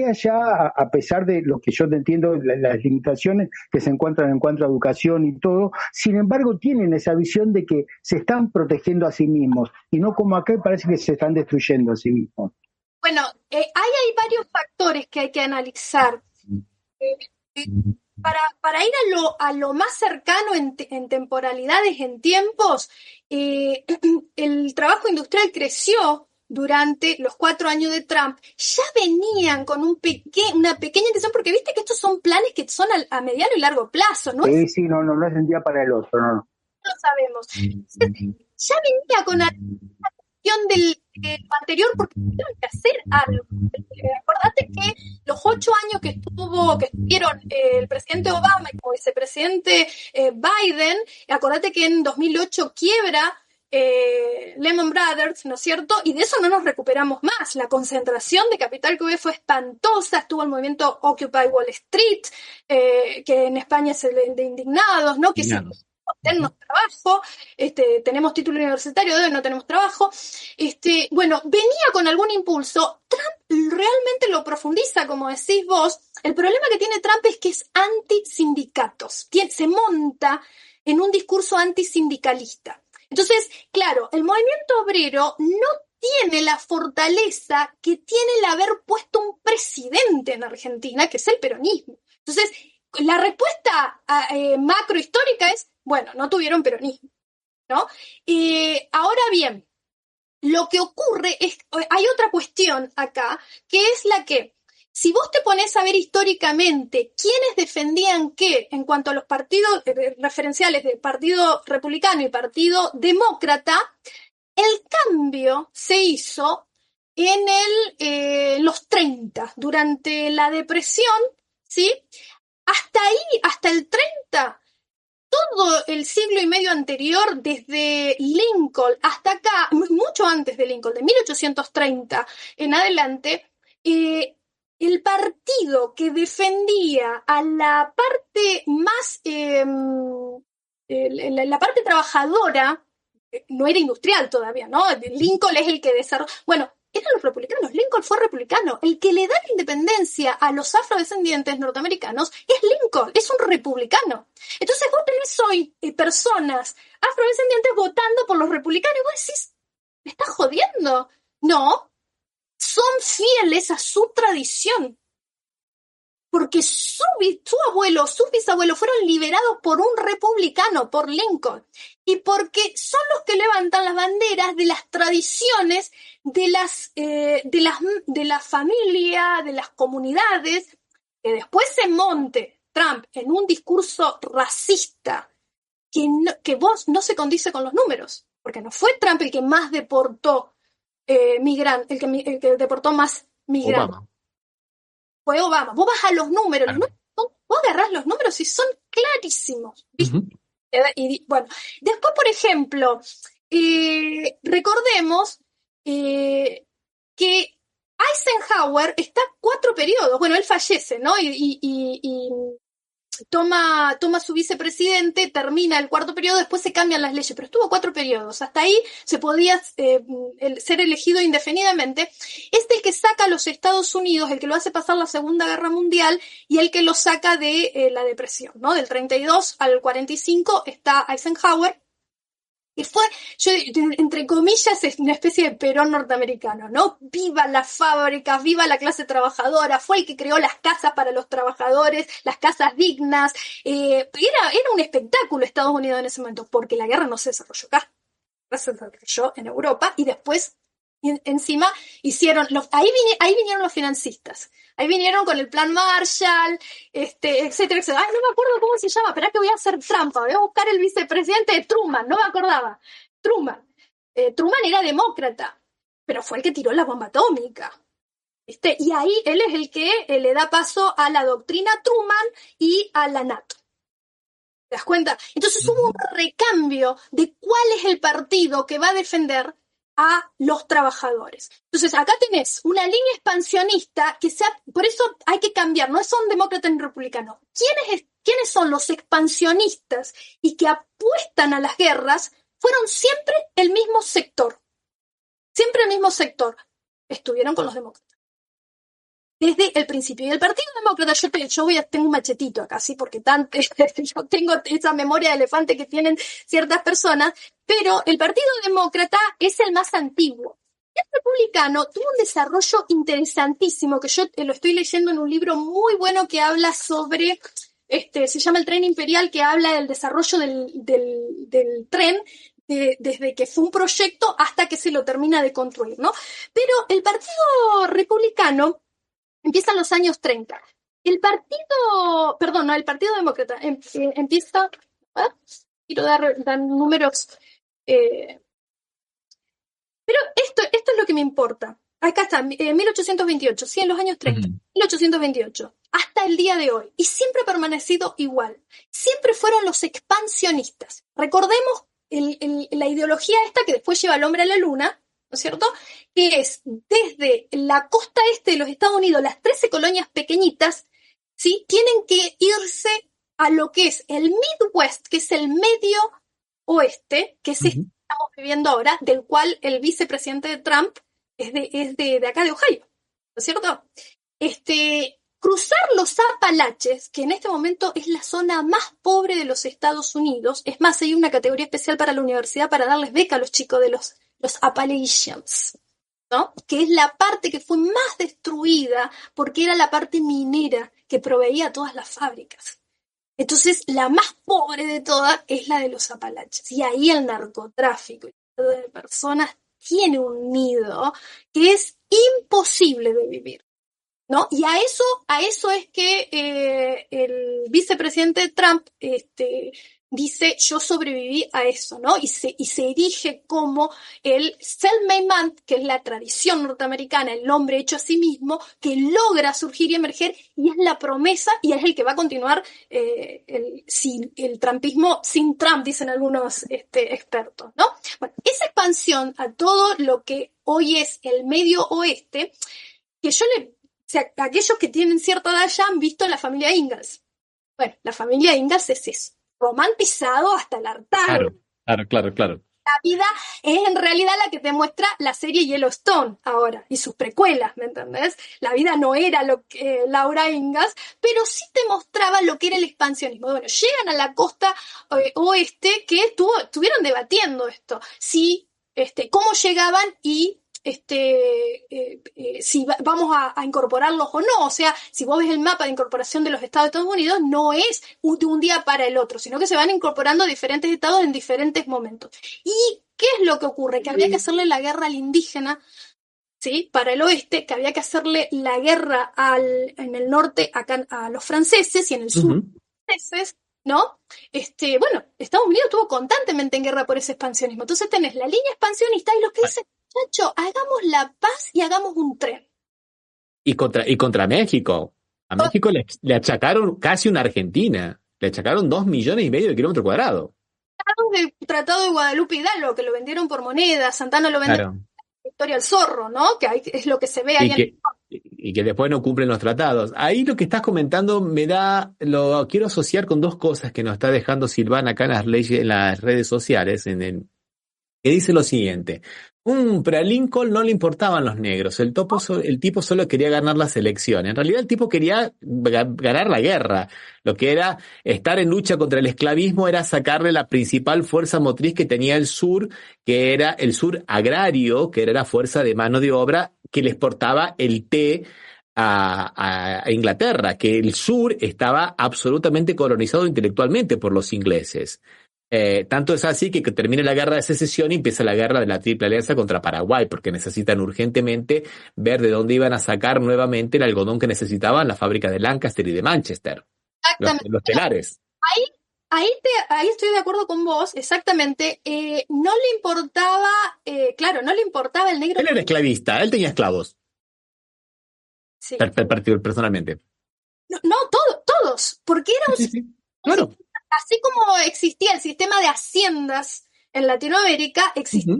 allá, a pesar de lo que yo entiendo, las limitaciones que se encuentran en cuanto a educación y todo, sin embargo tienen esa visión de que se están protegiendo a sí mismos, y no como acá parece que se están destruyendo a sí mismos? Bueno, hay varios factores que hay que analizar. Para ir a lo más cercano en temporalidades, en tiempos, el trabajo industrial creció durante los 4 años de Trump. Ya venían con una pequeña intención, porque viste que estos son planes que son a mediano y largo plazo, ¿no? Sí, no es de un día para el otro, no. Lo sabemos. Ya venía con la cuestión del lo anterior porque tuvieron que hacer algo. Acordate que los 8 años que estuvieron el presidente Obama y como vicepresidente Biden, acordate que en 2008 quiebra Lehman Brothers, ¿no es cierto? Y de eso no nos recuperamos más. La concentración de capital que hubo fue espantosa. Estuvo el movimiento Occupy Wall Street, que en España es el de indignados, ¿no? Que tenemos trabajo, tenemos título universitario, no tenemos trabajo. Bueno, venía con algún impulso. Trump realmente lo profundiza, como decís vos. El problema que tiene Trump es que es anti-sindicatos. Se monta en un discurso antisindicalista. Entonces, claro, el movimiento obrero no tiene la fortaleza que tiene el haber puesto un presidente en Argentina, que es el peronismo. Entonces, la respuesta macrohistórica es, bueno, no tuvieron peronismo, ¿no? Ahora bien, lo que ocurre es, hay otra cuestión acá, que es la que, si vos te pones a ver históricamente quiénes defendían qué en cuanto a los partidos referenciales de Partido Republicano y Partido Demócrata, el cambio se hizo en los 30, durante la depresión, ¿sí? Hasta ahí, hasta el 30, todo el siglo y medio anterior, desde Lincoln hasta acá, mucho antes de Lincoln, de 1830 en adelante, el partido que defendía a la parte más, la parte trabajadora, no era industrial todavía, ¿no? Lincoln es el que desarrolló, bueno, eran los republicanos. Lincoln fue republicano. El que le da la independencia a los afrodescendientes norteamericanos es Lincoln, es un republicano. Entonces vos tenés hoy personas afrodescendientes votando por los republicanos y vos decís, ¿me estás jodiendo? No, son fieles a su tradición. Porque su abuelo, su bisabuelo fueron liberados por un republicano, por Lincoln. Y porque son los que levantan las banderas de las tradiciones de la familia, de las comunidades, que después se monte Trump en un discurso racista que vos no se condice con los números. Porque no fue Trump el que más deportó migrantes, el que deportó más migrantes. Obama. Fue Obama. Vos vas a los números, vos agarrás los números y son clarísimos, ¿viste? Y bueno, después, por ejemplo, recordemos que Eisenhower está 4 periodos. Bueno, él fallece, ¿no? Y toma su vicepresidente, termina el 4º periodo, después se cambian las leyes, pero estuvo 4 periodos. Hasta ahí se podía ser elegido indefinidamente. Es el que saca a los Estados Unidos, el que lo hace pasar la Segunda Guerra Mundial y el que lo saca de la depresión, ¿no? Del 32 al 45 está Eisenhower. Y fue, entre comillas, es una especie de Perón norteamericano, ¿no? Viva las fábricas, viva la clase trabajadora, fue el que creó las casas para los trabajadores, las casas dignas. Era un espectáculo Estados Unidos en ese momento, porque la guerra no se desarrolló acá, se desarrolló en Europa y después encima hicieron, ahí vinieron los financistas. Ahí vinieron con el plan Marshall, etcétera, etcétera. Ay, no me acuerdo cómo se llama, esperá que voy a hacer trampa, voy a buscar el vicepresidente de Truman, no me acordaba. Truman era demócrata, pero fue el que tiró la bomba atómica. Y ahí él es el que le da paso a la doctrina Truman y a la NATO. ¿Te das cuenta? Entonces hubo un recambio de cuál es el partido que va a defender a los trabajadores. Entonces, acá tenés una línea expansionista por eso hay que cambiar, no son demócratas ni republicanos. ¿Quiénes son los expansionistas y que apuestan a las guerras? Fueron siempre el mismo sector. Siempre el mismo sector. Estuvieron con los demócratas. Desde el principio. Y el Partido Demócrata, tengo un machetito acá, ¿sí? Porque yo tengo esa memoria de elefante que tienen ciertas personas, pero el Partido Demócrata es el más antiguo. El republicano tuvo un desarrollo interesantísimo, que yo lo estoy leyendo en un libro muy bueno que habla sobre, se llama El Tren Imperial, que habla del desarrollo del tren, desde que fue un proyecto hasta que se lo termina de construir, ¿no? Pero el Partido Republicano empieza en los años 30. El Partido Demócrata empieza, quiero dar números, Pero esto es lo que me importa. Acá está, 1828, sí, en los años 30, 1828, hasta el día de hoy. Y siempre ha permanecido igual. Siempre fueron los expansionistas. Recordemos la ideología esta que después lleva al hombre a la luna, ¿no es cierto? Que es desde la costa este de los Estados Unidos, las 13 colonias pequeñitas, ¿sí? Tienen que irse a lo que es el Midwest, que es el medio oeste, que es este que estamos viviendo ahora, del cual el vicepresidente de Trump es de acá de Ohio, ¿no es cierto? Cruzar los Apalaches, que en este momento es la zona más pobre de los Estados Unidos, es más, hay una categoría especial para la universidad para darles beca a los chicos de los Appalachians, ¿no? Que es la parte que fue más destruida porque era la parte minera que proveía todas las fábricas. Entonces, la más pobre de todas es la de los Apalaches. Y ahí el narcotráfico de personas tiene un nido que es imposible de vivir, ¿no? Y a eso es que el vicepresidente Trump dice, yo sobreviví a eso, ¿no? Y se erige como el self-made man, que es la tradición norteamericana, el hombre hecho a sí mismo, que logra surgir y emerger, y es la promesa, y es el que va a continuar el trumpismo sin Trump, dicen algunos expertos, ¿no? Bueno, esa expansión a todo lo que hoy es el medio oeste, que o sea, aquellos que tienen cierta edad ya han visto la familia Ingalls. Bueno, la familia Ingalls es eso. Romantizado hasta el hartazgo. Claro. La vida es en realidad la que te muestra la serie Yellowstone ahora y sus precuelas, ¿me entendés? La vida no era lo que Laura Ingalls, pero sí te mostraba lo que era el expansionismo. Bueno, llegan a la costa oeste que estuvieron debatiendo esto, cómo llegaban y si vamos a incorporarlos o no. O sea, si vos ves el mapa de incorporación de los Estados Unidos, no es de un día para el otro, sino que se van incorporando diferentes estados en diferentes momentos. ¿Y qué es lo que ocurre? Que habría que hacerle la guerra al indígena, ¿sí? Para el oeste, que había que hacerle la guerra en el norte acá a los franceses y en el sur a los franceses, ¿no? Bueno, Estados Unidos estuvo constantemente en guerra por ese expansionismo. Entonces tenés la línea expansionista y los que dicen, muchacho, hagamos la paz y hagamos un tren. Y contra México. A México le achacaron casi una Argentina. Le achacaron 2,5 millones de kilómetros cuadrados. Del Tratado de Guadalupe Hidalgo, que lo vendieron por moneda, Santana lo vendió por Victoria al Zorro, ¿no? Que es lo que se ve ahí. Y que después no cumplen los tratados. Ahí lo que estás comentando lo quiero asociar con dos cosas que nos está dejando Silvana acá en las redes sociales, que dice lo siguiente. Pero a Lincoln no le importaban los negros, el tipo solo quería ganar las elecciones. En realidad el tipo quería ganar la guerra. Lo que era estar en lucha contra el esclavismo era sacarle la principal fuerza motriz que tenía el sur, que era el sur agrario, que era la fuerza de mano de obra que le exportaba el té a Inglaterra, que el sur estaba absolutamente colonizado intelectualmente por los ingleses. Tanto es así que termina la guerra de secesión y empieza la guerra de la Triple Alianza contra Paraguay, porque necesitan urgentemente ver de dónde iban a sacar nuevamente el algodón que necesitaban la fábrica de Lancaster y de Manchester. Exactamente. Los telares. Ahí estoy de acuerdo con vos, exactamente. No le importaba, no le importaba el negro. Él era esclavista, él tenía esclavos. Sí. Personalmente. No, todos, porque era un Claro. Así como existía el sistema de haciendas en Latinoamérica, existía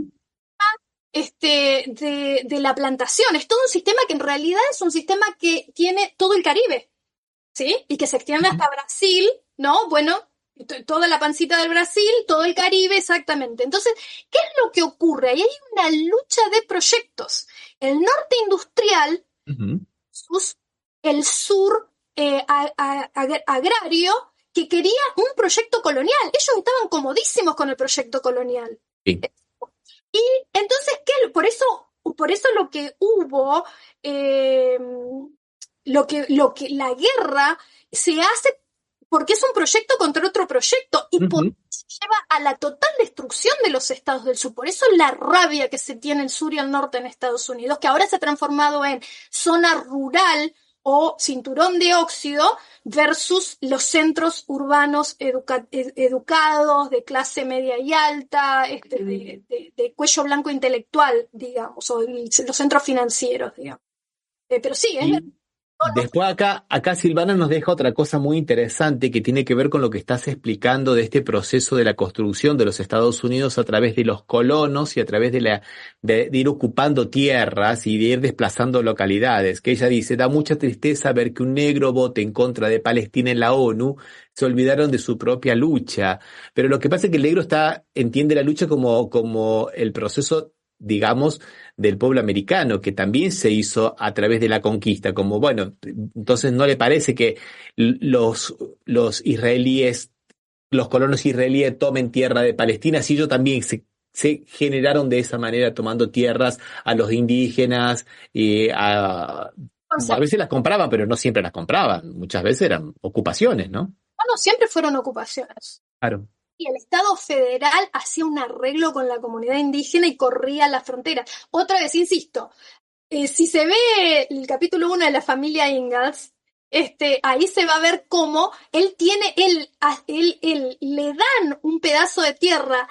de la plantación. Es todo un sistema que en realidad es un sistema que tiene todo el Caribe, ¿sí? Y que se extiende hasta Brasil, ¿no? Bueno, toda la pancita del Brasil, todo el Caribe, exactamente. Entonces, ¿qué es lo que ocurre? Ahí hay una lucha de proyectos. El norte industrial, el sur agrario, que quería un proyecto colonial. Ellos estaban comodísimos con el proyecto colonial. Sí. Y entonces, por eso lo que hubo, lo que la guerra se hace porque es un proyecto contra otro proyecto y por eso lleva a la total destrucción de los estados del sur. Por eso la rabia que se tiene el sur y el norte en Estados Unidos, que ahora se ha transformado en zona rural o cinturón de óxido versus los centros urbanos educados, de clase media y alta, de cuello blanco intelectual, digamos, o los centros financieros, digamos. Pero sí, es verdad. Después acá Silvana nos deja otra cosa muy interesante que tiene que ver con lo que estás explicando de este proceso de la construcción de los Estados Unidos a través de los colonos y a través de ir ocupando tierras y de ir desplazando localidades. Que ella dice, da mucha tristeza ver que un negro vote en contra de Palestina en la ONU, se olvidaron de su propia lucha. Pero lo que pasa es que el negro entiende la lucha como el proceso, digamos, del pueblo americano, que también se hizo a través de la conquista, como bueno, entonces no le parece que los israelíes, los colonos israelíes tomen tierra de Palestina, si ellos también se generaron de esa manera, tomando tierras a los indígenas, a veces las compraban, pero no siempre las compraban, muchas veces eran ocupaciones, ¿no? No, siempre fueron ocupaciones. Claro. Y el Estado federal hacía un arreglo con la comunidad indígena y corría la frontera. Otra vez, insisto, si se ve el capítulo 1 de la familia Ingalls, ahí se va a ver cómo él le dan un pedazo de tierra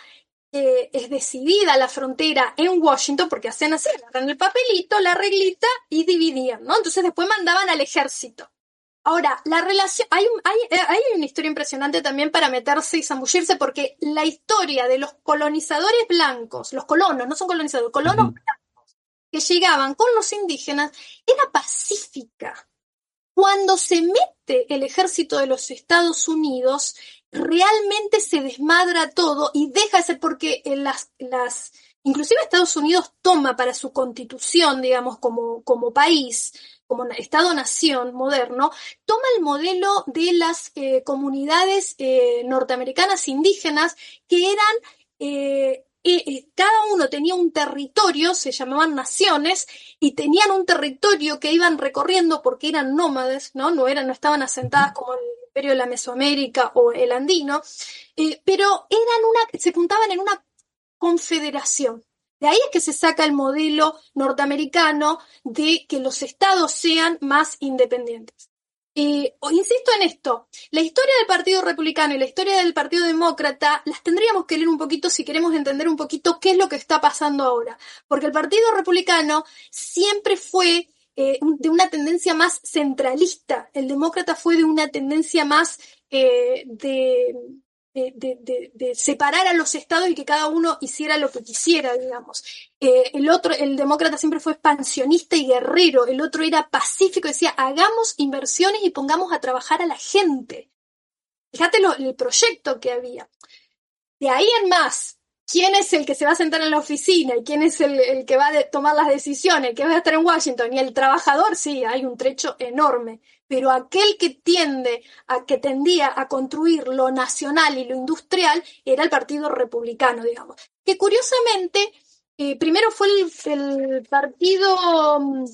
es decidida la frontera en Washington, porque hacían así, agarran el papelito, la reglita y dividían, ¿no? Entonces después mandaban al ejército. Ahora, la relación, hay una historia impresionante también para meterse y zambullirse, porque la historia de los colonizadores blancos, los colonos, no son colonizadores, colonos blancos, que llegaban con los indígenas, era pacífica. Cuando se mete el ejército de los Estados Unidos, realmente se desmadra todo y deja de ser, porque inclusive Estados Unidos toma para su constitución, digamos, como país, como Estado-nación moderno, toma el modelo de las comunidades norteamericanas indígenas que eran, cada uno tenía un territorio, se llamaban naciones, y tenían un territorio que iban recorriendo porque eran nómades, no estaban asentadas como el Imperio de la Mesoamérica o el andino, pero se juntaban en una confederación. De ahí es que se saca el modelo norteamericano de que los estados sean más independientes. Insisto en esto, la historia del Partido Republicano y la historia del Partido Demócrata las tendríamos que leer un poquito si queremos entender un poquito qué es lo que está pasando ahora. Porque el Partido Republicano siempre fue de una tendencia más centralista, el Demócrata fue de una tendencia más de separar a los estados y que cada uno hiciera lo que quisiera, digamos. El demócrata siempre fue expansionista y guerrero, el otro era pacífico, decía, hagamos inversiones y pongamos a trabajar a la gente. Fíjate el proyecto que había. De ahí en más, ¿quién es el que se va a sentar en la oficina y quién es el que va a tomar las decisiones, el que va a estar en Washington? Y el trabajador, sí, hay un trecho enorme. Pero aquel que tendía a construir lo nacional y lo industrial era el Partido Republicano, digamos. Que curiosamente, primero fue el partido,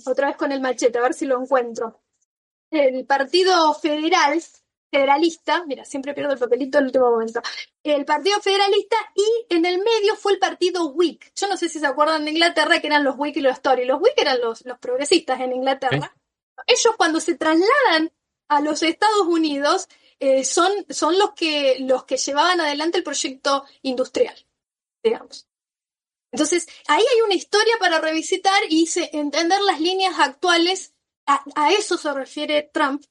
otra vez con el machete, a ver si lo encuentro, el Partido Federalista, mira, siempre pierdo el papelito en el último momento, el Partido Federalista, y en el medio fue el Partido Whig. Yo no sé si se acuerdan de Inglaterra, que eran los Whig y los Tory. Los Whig eran los progresistas en Inglaterra. Ellos cuando se trasladan a los Estados Unidos son los que llevaban adelante el proyecto industrial, digamos. Entonces, ahí hay una historia para revisitar y entender las líneas actuales. A eso se refiere Trump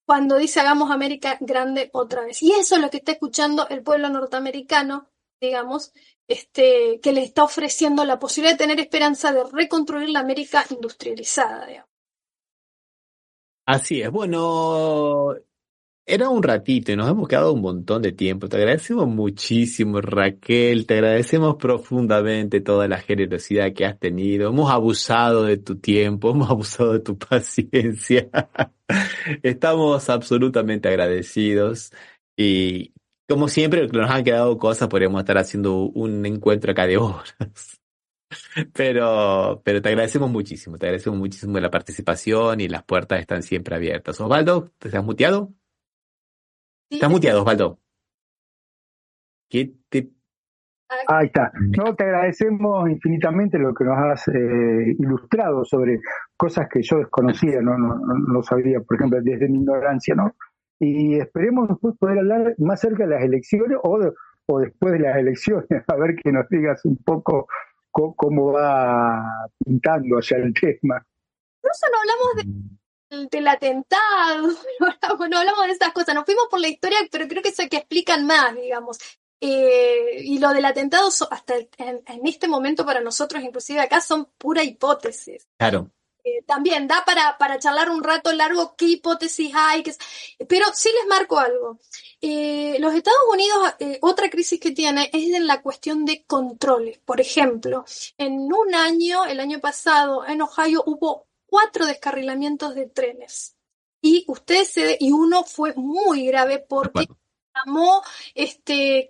cuando dice hagamos América grande otra vez. Y eso es lo que está escuchando el pueblo norteamericano, digamos, que le está ofreciendo la posibilidad de tener esperanza de reconstruir la América industrializada, digamos. Así es, bueno, era un ratito y nos hemos quedado un montón de tiempo. Te agradecemos muchísimo, Raquel, te agradecemos profundamente toda la generosidad que has tenido. Hemos abusado de tu tiempo, hemos abusado de tu paciencia. Estamos absolutamente agradecidos y como siempre, que nos han quedado cosas, podríamos estar haciendo un encuentro acá de horas. Pero te agradecemos muchísimo de la participación y las puertas están siempre abiertas. Osvaldo, ¿te estás muteado? Sí. ¿Estás muteado, Osvaldo? ¿Qué te Ahí está. No, te agradecemos infinitamente lo que nos has ilustrado sobre cosas que yo desconocía, no sabía, por ejemplo, desde mi ignorancia, ¿no? Y esperemos después poder hablar más cerca de las elecciones o después de las elecciones, a ver que nos digas un poco cómo va pintando hacia el tema. Incluso no hablamos del atentado, no hablamos de esas cosas, nos fuimos por la historia, pero creo que eso es que explican más, digamos. Y lo del atentado hasta en este momento para nosotros, inclusive acá, son pura hipótesis. Claro. También da para charlar un rato largo qué hipótesis hay, pero sí les marco algo. Los Estados Unidos, otra crisis que tiene es en la cuestión de controles. Por ejemplo, en un año, el año pasado, en Ohio hubo 4 descarrilamientos de trenes. Y uno fue muy grave porque llamó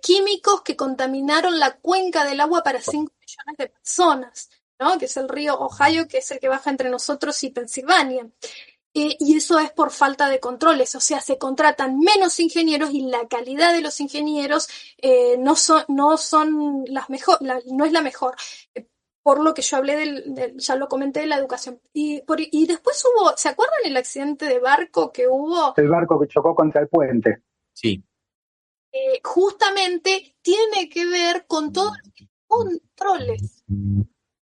químicos que contaminaron la cuenca del agua para 5 millones de personas, ¿no? Que es el río Ohio, que es el que baja entre nosotros y Pensilvania. Y eso es por falta de controles, o sea, se contratan menos ingenieros y la calidad de los ingenieros no es la mejor. Por lo que yo hablé ya lo comenté, de la educación. Y después ¿se acuerdan el accidente de barco que hubo? El barco que chocó contra el puente. Sí. Justamente tiene que ver con todos los controles.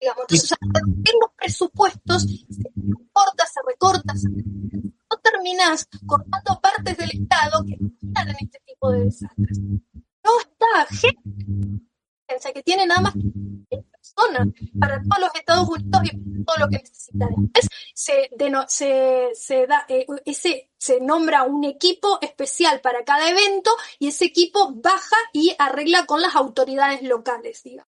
Digamos, entonces, en los presupuestos se recorta, no terminás cortando partes del Estado que están en este tipo de desastres. No está gente que tiene nada más que personas para todos los Estados Unidos y todo lo que necesitan. Se nombra un equipo especial para cada evento y ese equipo baja y arregla con las autoridades locales, digamos.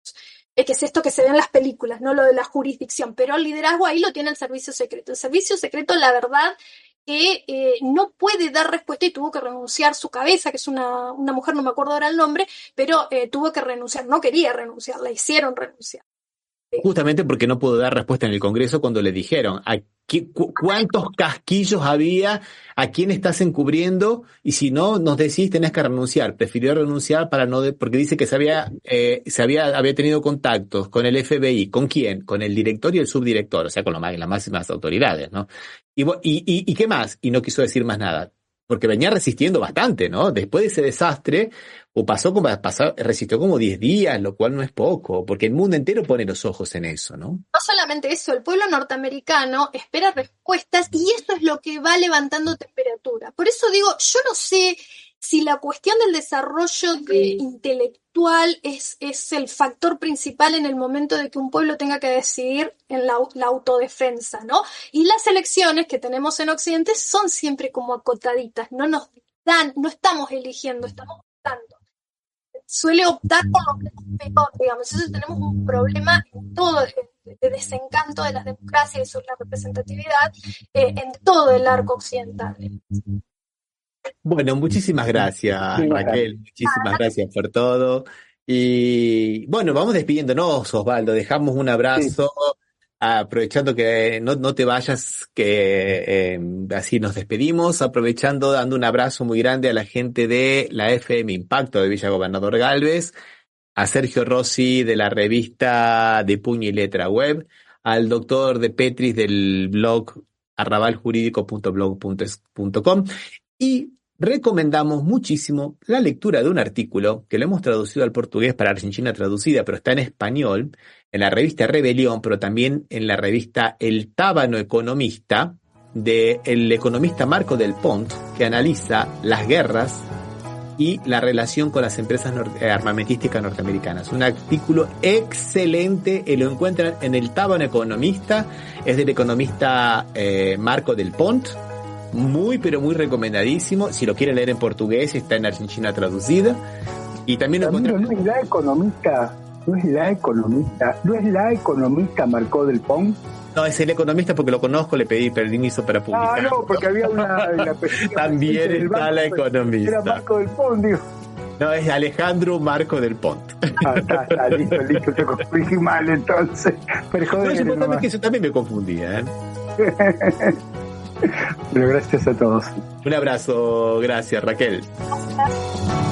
Que es esto que se ve en las películas, no lo de la jurisdicción, pero el liderazgo ahí lo tiene el servicio secreto. El servicio secreto, la verdad, que no puede dar respuesta y tuvo que renunciar su cabeza, que es una mujer, no me acuerdo ahora el nombre, pero tuvo que renunciar, no quería renunciar, la hicieron renunciar. Justamente porque no pudo dar respuesta en el Congreso cuando le dijeron cuántos casquillos había, a quién estás encubriendo, y si no nos decís tenés que renunciar. Prefirió renunciar porque dice que había tenido contactos con el FBI. ¿Con quién? Con el director y el subdirector, o sea, con las máximas autoridades, ¿no? ¿Y qué más? Y no quiso decir más nada, porque venía resistiendo bastante, ¿no? Después de ese desastre, resistió como 10 días, lo cual no es poco, porque el mundo entero pone los ojos en eso, ¿no? No solamente eso, el pueblo norteamericano espera respuestas y esto es lo que va levantando temperatura. Por eso digo, yo no sé si la cuestión del desarrollo intelectual es el factor principal en el momento de que un pueblo tenga que decidir en la autodefensa, ¿no? Y las elecciones que tenemos en Occidente son siempre como acotaditas, no estamos eligiendo, estamos optando. Suele optar por lo que es peor, digamos. Entonces tenemos un problema en todo de desencanto de las democracias y sobre la representatividad en todo el arco occidental. Bueno, muchísimas gracias, Raquel. Muchísimas gracias por todo. Y bueno, vamos despidiéndonos, Osvaldo. Dejamos un abrazo, aprovechando que no te vayas, que así nos despedimos, dando un abrazo muy grande a la gente de la FM Impacto de Villa Gobernador Galvez, a Sergio Rossi de la revista de Puño y Letra Web, al doctor de Petris del blog arrabaljurídico.blog.com, y recomendamos muchísimo la lectura de un artículo que lo hemos traducido al portugués para Argentina traducida, pero está en español, en la revista Rebelión, pero también en la revista El Tábano Economista, del economista Marco Del Pont, que analiza las guerras y la relación con las empresas armamentísticas norteamericanas. Un artículo excelente, lo encuentran en El Tábano Economista, es del economista Marco Del Pont, muy pero muy recomendadísimo. Si lo quieren leer en portugués, está en Argentina traducida. Y también no es la economista Marco Del Pont. No, es el economista porque lo conozco, le pedí permiso para publicar. Ah, no, porque había una también está la economista. Era Marco Del Pont, digo. No, es Alejandro Marco Del Pont. Está listo, te confundí mal entonces. Pero joder, no, que yo también me confundía, ¿eh? Pero gracias a todos. Un abrazo, gracias, Raquel. Gracias.